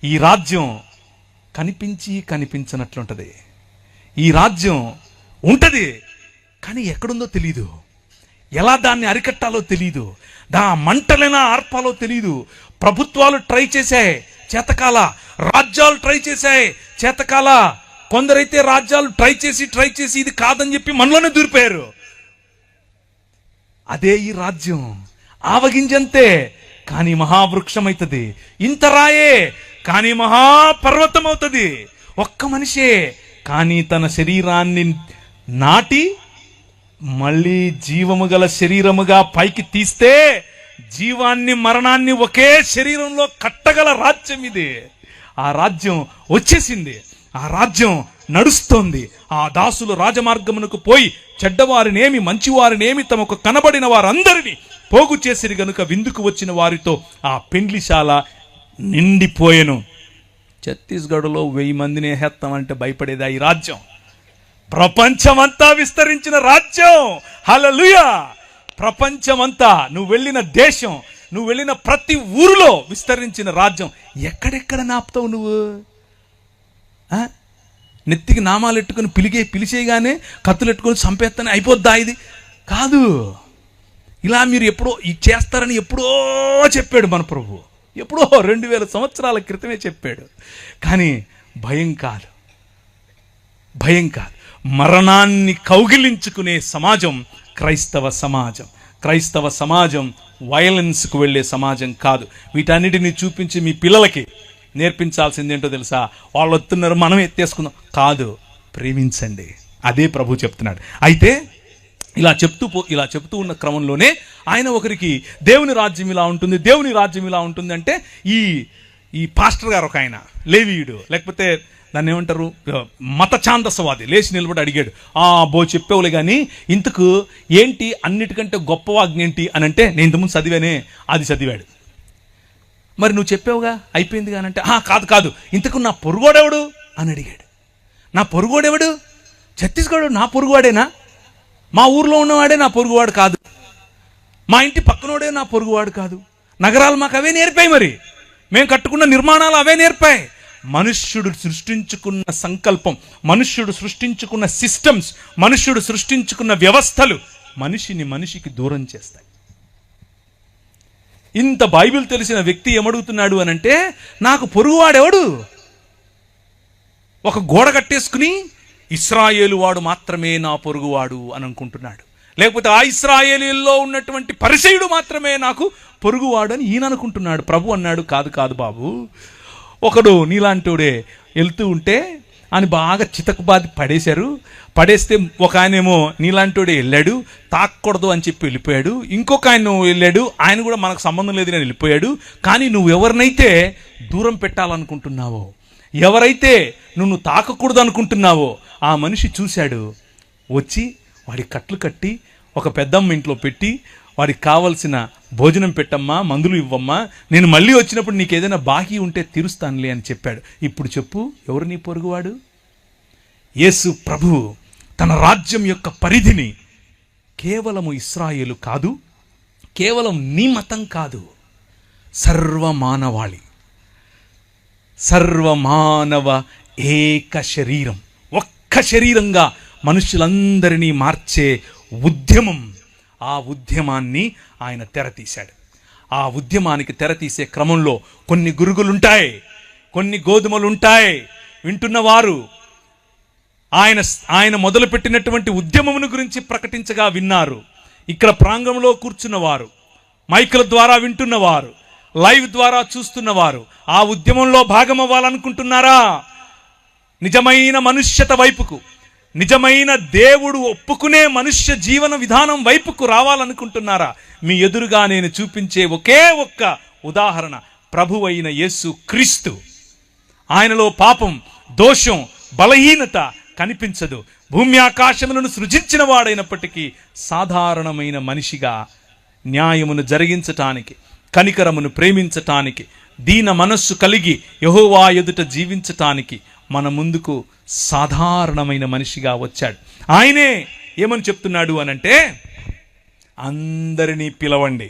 ఈ రాజ్యం కనిపించినట్లుంటది. ఈ రాజ్యం ఉంటది, కానీ ఎక్కడుందో తెలీదు, ఎలా దాన్ని అరికట్టాలో తెలీదు, మంటలైనా ఆర్పాలో తెలీదు. ప్రభుత్వాలు ట్రై చేశాయి, చేతకాల. రాజ్యాలు ట్రై చేశాయి, చేతకాల. కొందరైతే రాజ్యాలు ట్రై చేసి ఇది కాదని చెప్పి మనలోనే దూరిపోయారు. అదే ఈ రాజ్యం. ఆవగింజంతే, కానీ మహావృక్షం అవుతుంది. ఇంత రాయే, కానీ మహాపర్వతం అవుతుంది. ఒక్క మనిషే, కానీ తన శరీరాన్ని నాటి మళ్ళీ జీవము గల శరీరముగా పైకి తీస్తే జీవాన్ని మరణాన్ని ఒకే శరీరంలో కట్టగల రాజ్యం ఇది. ఆ రాజ్యం వచ్చేసింది, ఆ రాజ్యం నడుస్తోంది. ఆ దాసులు రాజమార్గమునకు పోయి చెడ్డవారినేమి మంచివారినేమి తమకు కనబడిన వారందరినీ పోగు చేసిరి గనుక విందుకు వచ్చిన వారితో ఆ పెండ్లిశాల నిండిపోయెను. ఛత్తీస్గఢ్లో 1000 మందిని వేస్తామంటే భయపడేదా ఈ రాజ్యం? ప్రపంచమంతా విస్తరించిన రాజ్యం. హల్లెలూయా. ప్రపంచమంతా, నువ్వు వెళ్ళిన దేశం, నువ్వు వెళ్ళిన ప్రతి ఊరిలో విస్తరించిన రాజ్యం. ఎక్కడెక్కడ నాపుతావు నువ్వు? నెత్తికి నామాలు ఎట్టుకుని పిలిచేయగానే కత్తులెట్టుకొని చంపేస్తానే అయిపోద్దా? ఇది కాదు. ఇలా మీరు ఎప్పుడో చేస్తారని ఎప్పుడో చెప్పాడు మన ప్రభు. ఎప్పుడో 2000 సంవత్సరాల క్రితమే చెప్పాడు. కానీ భయం కాదు. మరణాన్ని కౌగిలించుకునే సమాజం క్రైస్తవ సమాజం. క్రైస్తవ సమాజం వైలెన్స్కు వెళ్ళే సమాజం కాదు. వీటన్నిటిని చూపించి మీ పిల్లలకి నేర్పించాల్సింది ఏంటో తెలుసా? వాళ్ళు వస్తున్నారు, మనం ఎత్తేసుకుందాం కాదు, ప్రేమించండి. అదే ప్రభు చెప్తున్నాడు. అయితే ఇలా చెప్తూ ఉన్న క్రమంలోనే ఆయన ఒకరికి దేవుని రాజ్యం ఇలా ఉంటుంది అంటే ఈ పాస్టర్ గారు ఒక ఆయన లేవీయుడు, లేకపోతే దాన్ని ఏమంటారు, మత ఛాందసవాది లేచి నిలబడి అడిగాడు, చెప్పేవులే కానీ ఇంతకు ఏంటి అన్నిటికంటే గొప్ప వాజ్ఞ ఏంటి అని అంటే, నేను ఇంతకుముందు చదివానే, అది చదివాడు. మరి నువ్వు చెప్పావుగా అయిపోయింది కానంటే, కాదు ఇంతకు నా పొరుగోడెవడు అని అడిగాడు. నా పొరుగోడెవడు? ఛత్తీస్గఢ్ నా పొరుగువాడేనా? మా ఊర్లో ఉన్నవాడే నా పొరుగువాడు కాదు, మా ఇంటి పక్కనోడే నా పొరుగువాడు కాదు. నగరాలు మాకు అవే నేర్పాయి, మరి మేము కట్టుకున్న నిర్మాణాలు అవే నేర్పాయి. మనుష్యుడు సృష్టించుకున్న సంకల్పం, మనుష్యుడు సృష్టించుకున్న సిస్టమ్స్, మనుష్యుడు సృష్టించుకున్న వ్యవస్థలు మనిషికి దూరం చేస్తాయి. ఇంత బైబిల్ తెలిసిన వ్యక్తి ఏమడుగుతున్నాడు అనంటే, నాకు పొరుగువాడెవడు? ఒక గోడ కట్టేసుకుని ఇశ్రాయేలు వాడు మాత్రమే నా పొరుగువాడు అని అనుకుంటున్నాడు. లేకపోతే ఆ ఇశ్రాయేలీల్లో ఉన్నటువంటి పరిసయుడు మాత్రమే నాకు పొరుగువాడు అని ఈయన అనుకుంటున్నాడు. ప్రభు అన్నాడు, కాదు బాబు, ఒకడు నీలాంటివాడే వెళ్తూ ఉంటే అని బాగా చితకబాది పడేస్తే ఒక ఆయనేమో నీలాంటివాడే వెళ్ళాడు, తాకూడదు అని చెప్పి వెళ్ళిపోయాడు. ఇంకొక ఆయన వెళ్ళాడు, ఆయన కూడా మనకు సంబంధం లేదు అని వెళ్ళిపోయాడు. కానీ నువ్వు ఎవరినైతే దూరం పెట్టాలనుకుంటున్నావో, ఎవరైతే నువ్వు తాకకూడదు అనుకుంటున్నావో ఆ మనిషి చూశాడు, వచ్చి వాడి కట్లు కట్టి ఒక పెద్దమ్మ ఇంట్లో పెట్టి వాడికి కావలసిన భోజనం పెట్టమ్మా, మందులు ఇవ్వమ్మా, నేను మళ్ళీ వచ్చినప్పుడు నీకు ఏదైనా బాకీ ఉంటే తీరుస్తానులే అని చెప్పాడు. ఇప్పుడు చెప్పు, ఎవరు నీ పొరుగువాడు? యేసు ప్రభువు తన రాజ్యం యొక్క పరిధిని కేవలము ఇశ్రాయేలు కాదు, కేవలం నీ మతం కాదు, సర్వమానవాళి, సర్వమానవ ఏక శరీరం, ఒక్క శరీరంగా మనుషులందరినీ మార్చే ఉద్యమం. ఆ ఉద్యమాన్ని ఆయన తెరతీశాడు. ఆ ఉద్యమానికి తెరతీసే క్రమంలో కొన్ని గురుగులుంటాయి, కొన్ని గోధుమలుంటాయి. వింటున్నవారు ఆయన మొదలుపెట్టినటువంటి ఉద్యమమును గురించి ప్రకటించగా విన్నారు. ఇక్కడ ప్రాంగణంలో కూర్చున్నవారు, మైకుల ద్వారా వింటున్నవారు, లైవ్ ద్వారా చూస్తున్నవారు ఆ ఉద్యమంలో భాగమవ్వాలనుకుంటున్నారా? నిజమైన మనుష్యత వైపుకు, నిజమైన దేవుడు ఒప్పుకునే మనుష్య జీవన విధానం వైపుకు రావాలనుకుంటున్నారా? మీ ఎదురుగా నేను చూపించే ఒకే ఒక్క ఉదాహరణ ప్రభువైన యేసు క్రీస్తు. ఆయనలో పాపం, దోషం, బలహీనత కనిపించదు. భూమి ఆకాశములను సృజించిన వాడైనప్పటికీ సాధారణమైన మనిషిగా న్యాయమును జరిగించటానికి, కనికరమును ప్రేమించటానికి, దీన మనస్సు కలిగి యెహోవా ఎదుట జీవించటానికి మన ముందుకు సాధారణమైన మనిషిగా వచ్చాడు. ఆయనే ఏమని చెప్తున్నాడు అనంటే, అందరినీ పిలవండి,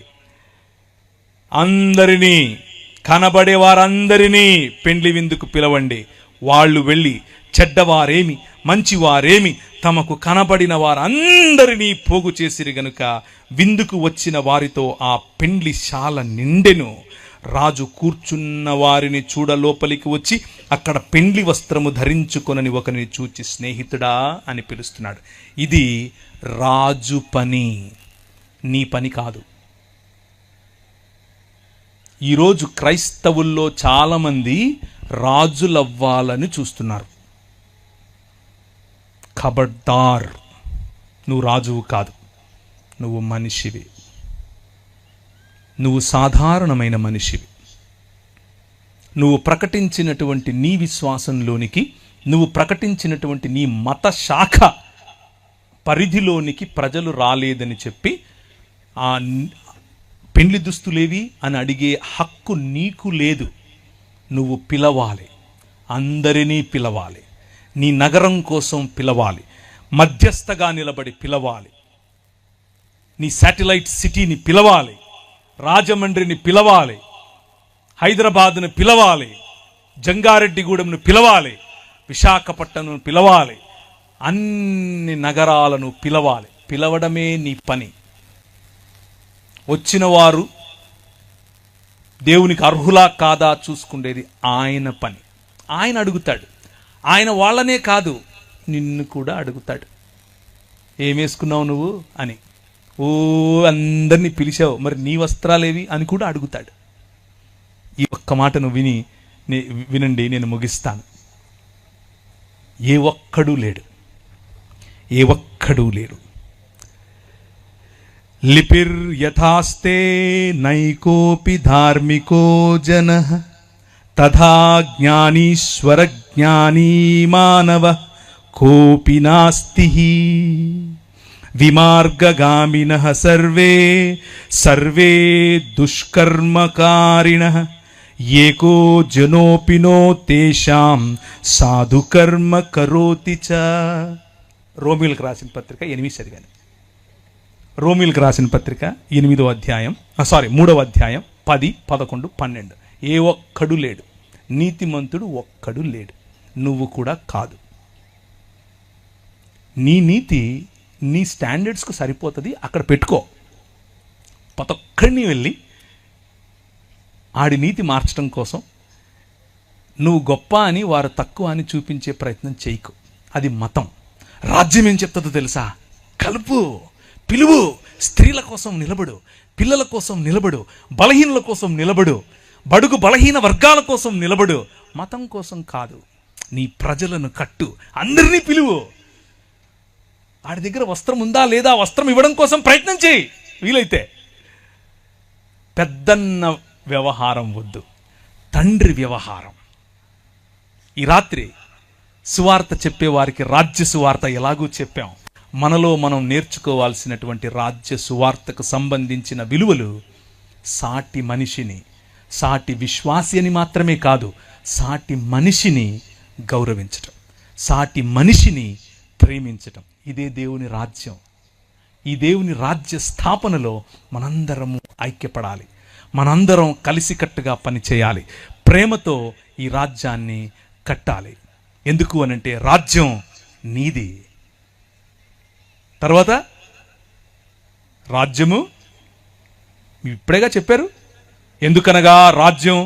అందరినీ, కనబడే వారందరినీ పెండ్లి విందుకు పిలవండి. వాళ్ళు వెళ్ళి చెడ్డవారేమి మంచివారేమి తమకు కనబడిన వారందరినీ పోగు చేసిరి గనుక విందుకు వచ్చిన వారితో ఆ పెండ్లి శాల నిండెను. రాజు కూర్చున్న వారిని చూడ లోపలికి వచ్చి అక్కడ పెండ్లి వస్త్రము ధరించుకొనని ఒకరిని చూచి స్నేహితుడా అని పిలుస్తున్నాడు. ఇది రాజు పని, నీ పని కాదు. ఈరోజు క్రైస్తవుల్లో చాలామంది రాజులవ్వాలని చూస్తున్నారు. ఖబర్దార్, నువ్వు రాజువు కాదు, నువ్వు మనిషివి. నువ్వు సాధారణమైన మనిషివి. నువ్వు ప్రకటించినటువంటి నీ విశ్వాసంలోనికి, నువ్వు ప్రకటించినటువంటి నీ మత శాఖ పరిధిలోనికి ప్రజలు రాలేదని చెప్పి ఆ పెండ్లి దుస్తులేవి అని అడిగే హక్కు నీకు లేదు. నువ్వు పిలవాలి, అందరినీ పిలవాలి, నీ నగరం కోసం పిలవాలి, మధ్యస్థగా నిలబడి పిలవాలి, నీ శాటిలైట్ సిటీని పిలవాలి, రాజమండ్రిని పిలవాలి, హైదరాబాద్ను పిలవాలి, జంగారెడ్డిగూడెంను పిలవాలి, విశాఖపట్నంను పిలవాలి, అన్ని నగరాలను పిలవాలి. పిలవడమే నీ పని. వచ్చిన వారు దేవునికి అర్హులా కాదా చూసుకునేది ఆయన పని. ఆయన అడుగుతాడు. ఆయన వాళ్ళనే కాదు, నిన్ను కూడా అడుగుతాడు. ఏమేసుకున్నావు నువ్వు అని. ఓ అందరినీ పిలిచావు, మరి నీ వస్త్రాలేవి అని కూడా అడుగుతాడు. ఈ ఒక్క మాటను వినండి, నేను ముగిస్తాను. ఏ ఒక్కడూ లేడు, ఏ ఒక్కడూ లేడు. లిపిర్ యథాస్తే నైకోపి ధార్మికో జనః తథా జ్ఞానీశ్వర జ్ఞానీ మానవ కోపి నాస్తి. విమార్గగామినః సర్వే సర్వే దుష్కర్మకారిణః ఏకో జనోపినో తేషాం సాధుకర్మ కరోతి చ. రోమిలకు రాసిన పత్రిక 8 చదివాను. రోమిలకు రాసిన పత్రిక 8వ అధ్యాయం 3వ అధ్యాయం 10, 11, 12. ఏ ఒక్కడు లేడు, నీతిమంతుడు ఒక్కడు లేడు, నువ్వు కూడా కాదు. నీ నీతి నీ స్టాండర్డ్స్కు సరిపోతుంది, అక్కడ పెట్టుకో. ప్రతి ఒక్కడిని వెళ్ళి ఆడి నీతి మార్చడం కోసం నువ్వు గొప్ప అని వారు తక్కువ అని చూపించే ప్రయత్నం చేయకు. అది మతం. రాజ్యం ఏం చెప్తుందో తెలుసా? కలుపు, పిలువు, స్త్రీల కోసం నిలబడు, పిల్లల కోసం నిలబడు, బలహీనుల కోసం నిలబడు, బడుగు బలహీన వర్గాల కోసం నిలబడు. మతం కోసం కాదు. నీ ప్రజలను కట్టు, అందరినీ పిలువు. వాడి దగ్గర వస్త్రం ఉందా లేదా, వస్త్రం ఇవ్వడం కోసం ప్రయత్నం చేయి వీలైతే. పెద్దన్న వ్యవహారం వద్దు, తండ్రి వ్యవహారం. ఈ రాత్రి సువార్త చెప్పేవారికి రాజ్య సువార్త ఎలాగూ చెప్పాం. మనలో మనం నేర్చుకోవాల్సినటువంటి రాజ్య సువార్తకు సంబంధించిన విలువలు సాటి మనిషిని, సాటి విశ్వాసి అని మాత్రమే కాదు, సాటి మనిషిని గౌరవించటం, సాటి మనిషిని ప్రేమించటం. ఇదే దేవుని రాజ్యం. ఈ దేవుని రాజ్య స్థాపనలో మనందరము ఐక్యపడాలి, మనందరం కలిసికట్టుగా పనిచేయాలి. ప్రేమతో ఈ రాజ్యాన్ని కట్టాలి. ఎందుకు అనంటే రాజ్యం నీది. తర్వాత రాజ్యము ఇప్పుడేగా చెప్పారు. ఎందుకనగా రాజ్యం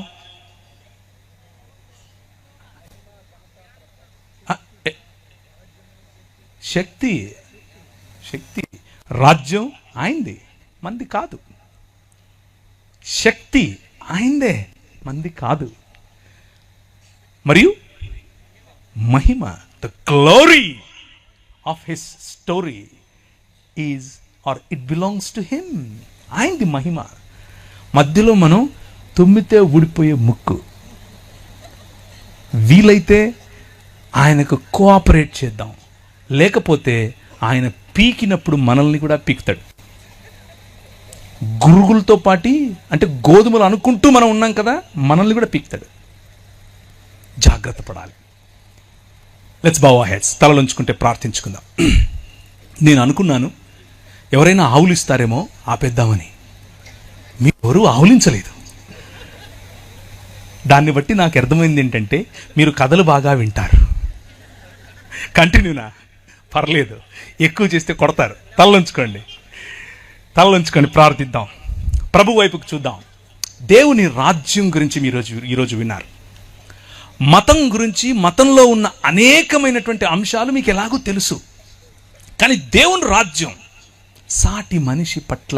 శక్తి. రాజ్యం ఆయనది, మంది కాదు. శక్తి ఆయనదే, మంది కాదు. మరియు మహిమ, the glory of his story is or it belongs to him. ఆయనది మహిమ. మధ్యలో మనం తుమ్మితే ఊడిపోయే ముక్కు. వీలైతే ఆయనకు కోఆపరేట్ చేద్దాం, లేకపోతే ఆయన పీకినప్పుడు మనల్ని కూడా పీకుతాడు. గురుగులతో పాటి, అంటే గోధుమలు అనుకుంటూ మనం ఉన్నాం కదా, మనల్ని కూడా పీకుతాడు. జాగ్రత్త పడాలి. Let's bow our heads. తలలుంచుకుంటే ప్రార్థించుకుందాం. నేను అనుకున్నాను ఎవరైనా ఆవులిస్తారేమో ఆపేద్దామని. మీరెవరూ ఆవులించలేదు. దాన్ని బట్టి నాకు అర్థమైంది ఏంటంటే మీరు కథలు బాగా వింటారు. కంటిన్యూనా? పర్లేదు, ఎక్కువ చేస్తే కొడతారు. తలలుంచుకోండి, ప్రార్థిద్దాం. ప్రభు వైపుకు చూద్దాం. దేవుని రాజ్యం గురించి ఈరోజు విన్నారు. మతం గురించి, మతంలో ఉన్న అనేకమైనటువంటి అంశాలు మీకు ఎలాగో తెలుసు. కానీ దేవుని రాజ్యం సాటి మనిషి పట్ల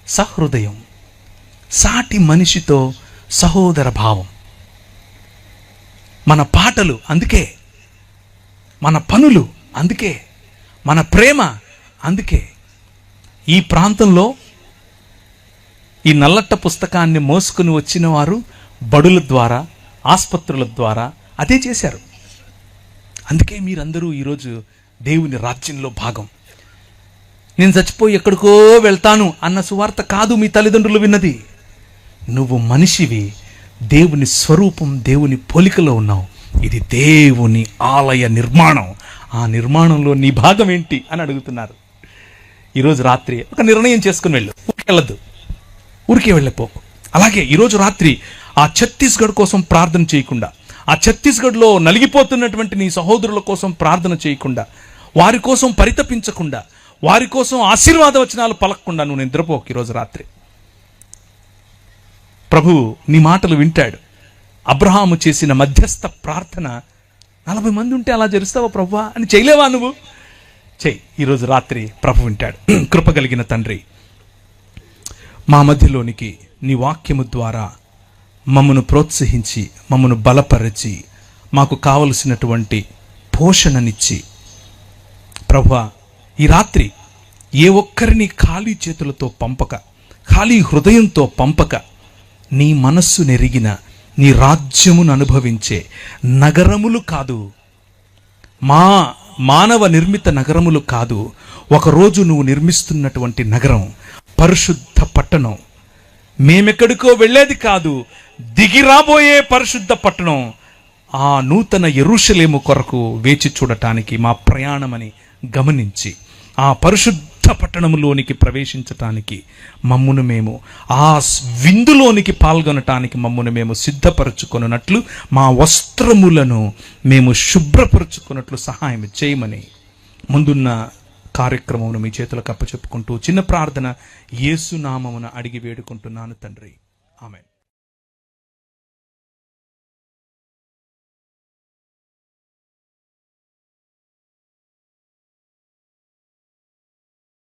సహృదయం, సాటి మనిషితో సహోదర భావం. మన పాటలు అందుకే, మన పనులు అందుకే, మన ప్రేమ అందుకే. ఈ ప్రాంతంలో ఈ నల్లట్ట పుస్తకాన్ని మోసుకుని వచ్చిన వారు బడుల ద్వారా, ఆసుపత్రుల ద్వారా అదే చేశారు. అందుకే మీరందరూ ఈరోజు దేవుని రాజ్యంలో భాగం. నేను చచ్చిపోయి ఎక్కడికో వెళ్తాను అన్న సువార్త కాదు మీ తల్లిదండ్రులు విన్నది. నువ్వు మనిషివి, దేవుని స్వరూపం, దేవుని పోలికలో ఉన్నావు. ఇది దేవుని ఆలయ నిర్మాణం. ఆ నిర్మాణంలో నీ భాగం ఏంటి అని అడుగుతున్నారు. ఈరోజు రాత్రి ఒక నిర్ణయం చేసుకుని వెళ్ళు. ఊరికే వెళ్ళిపో. అలాగే ఈరోజు రాత్రి ఆ ఛత్తీస్గఢ్ కోసం ప్రార్థన చేయకుండా, ఆ ఛత్తీస్గఢ్లో నలిగిపోతున్నటువంటి నీ సహోదరుల కోసం ప్రార్థన చేయకుండా, వారి కోసం పరితపించకుండా, వారి కోసం ఆశీర్వాద వచనాలు పలకకుండా నువ్వు నిద్రపోకు. ఈరోజు రాత్రి ప్రభువు నీ మాటలు వింటాడు. అబ్రహాము చేసిన మధ్యస్థ ప్రార్థన 40 మంది ఉంటే అలా జరుస్తావా ప్రభువా అని చేయలేవా? నువ్వు చెయ్యి. ఈరోజు రాత్రి ప్రభు వింటాడు. కృపగలిగిన తండ్రి, మా మధ్యలోనికి నీ వాక్యము ద్వారా మమ్మను ప్రోత్సహించి, మమ్మను బలపరిచి, మాకు కావలసినటువంటి పోషణనిచ్చి, ప్రభువా ఈ రాత్రి ఏ ఒక్కరిని ఖాళీ చేతులతో పంపక, ఖాళీ హృదయంతో పంపక, నీ మనస్సు నెరిగిన, నీ రాజ్యమును అనుభవించే నగరములు కాదు, మా మానవ నిర్మిత నగరములు కాదు, ఒకరోజు నువ్వు నిర్మిస్తున్నటువంటి నగరం, పరిశుద్ధ పట్టణం, మేమెక్కడికో వెళ్ళేది కాదు, దిగి రాబోయే పరిశుద్ధ పట్టణం, ఆ నూతన యెరూషలేము కొరకు వేచి చూడటానికి మా ప్రయాణమని గమనించి, ఆ పరిశుద్ధ పట్టణములోనికి ప్రవేశించటానికి మమ్మును మేము, ఆ విందులోనికి పాల్గొనటానికి మమ్మును మేము సిద్ధపరచుకొనున్నట్లు, మా వస్త్రములను మేము శుభ్రపరచుకున్నట్లు సహాయం చేయమని ముందున్న కార్యక్రమమును మీ చేతులకు అప్పచెప్పుకుంటూ చిన్న ప్రార్థన యేసు నామమున అడిగి వేడుకుంటున్నాను తండ్రి. ఆమేన్.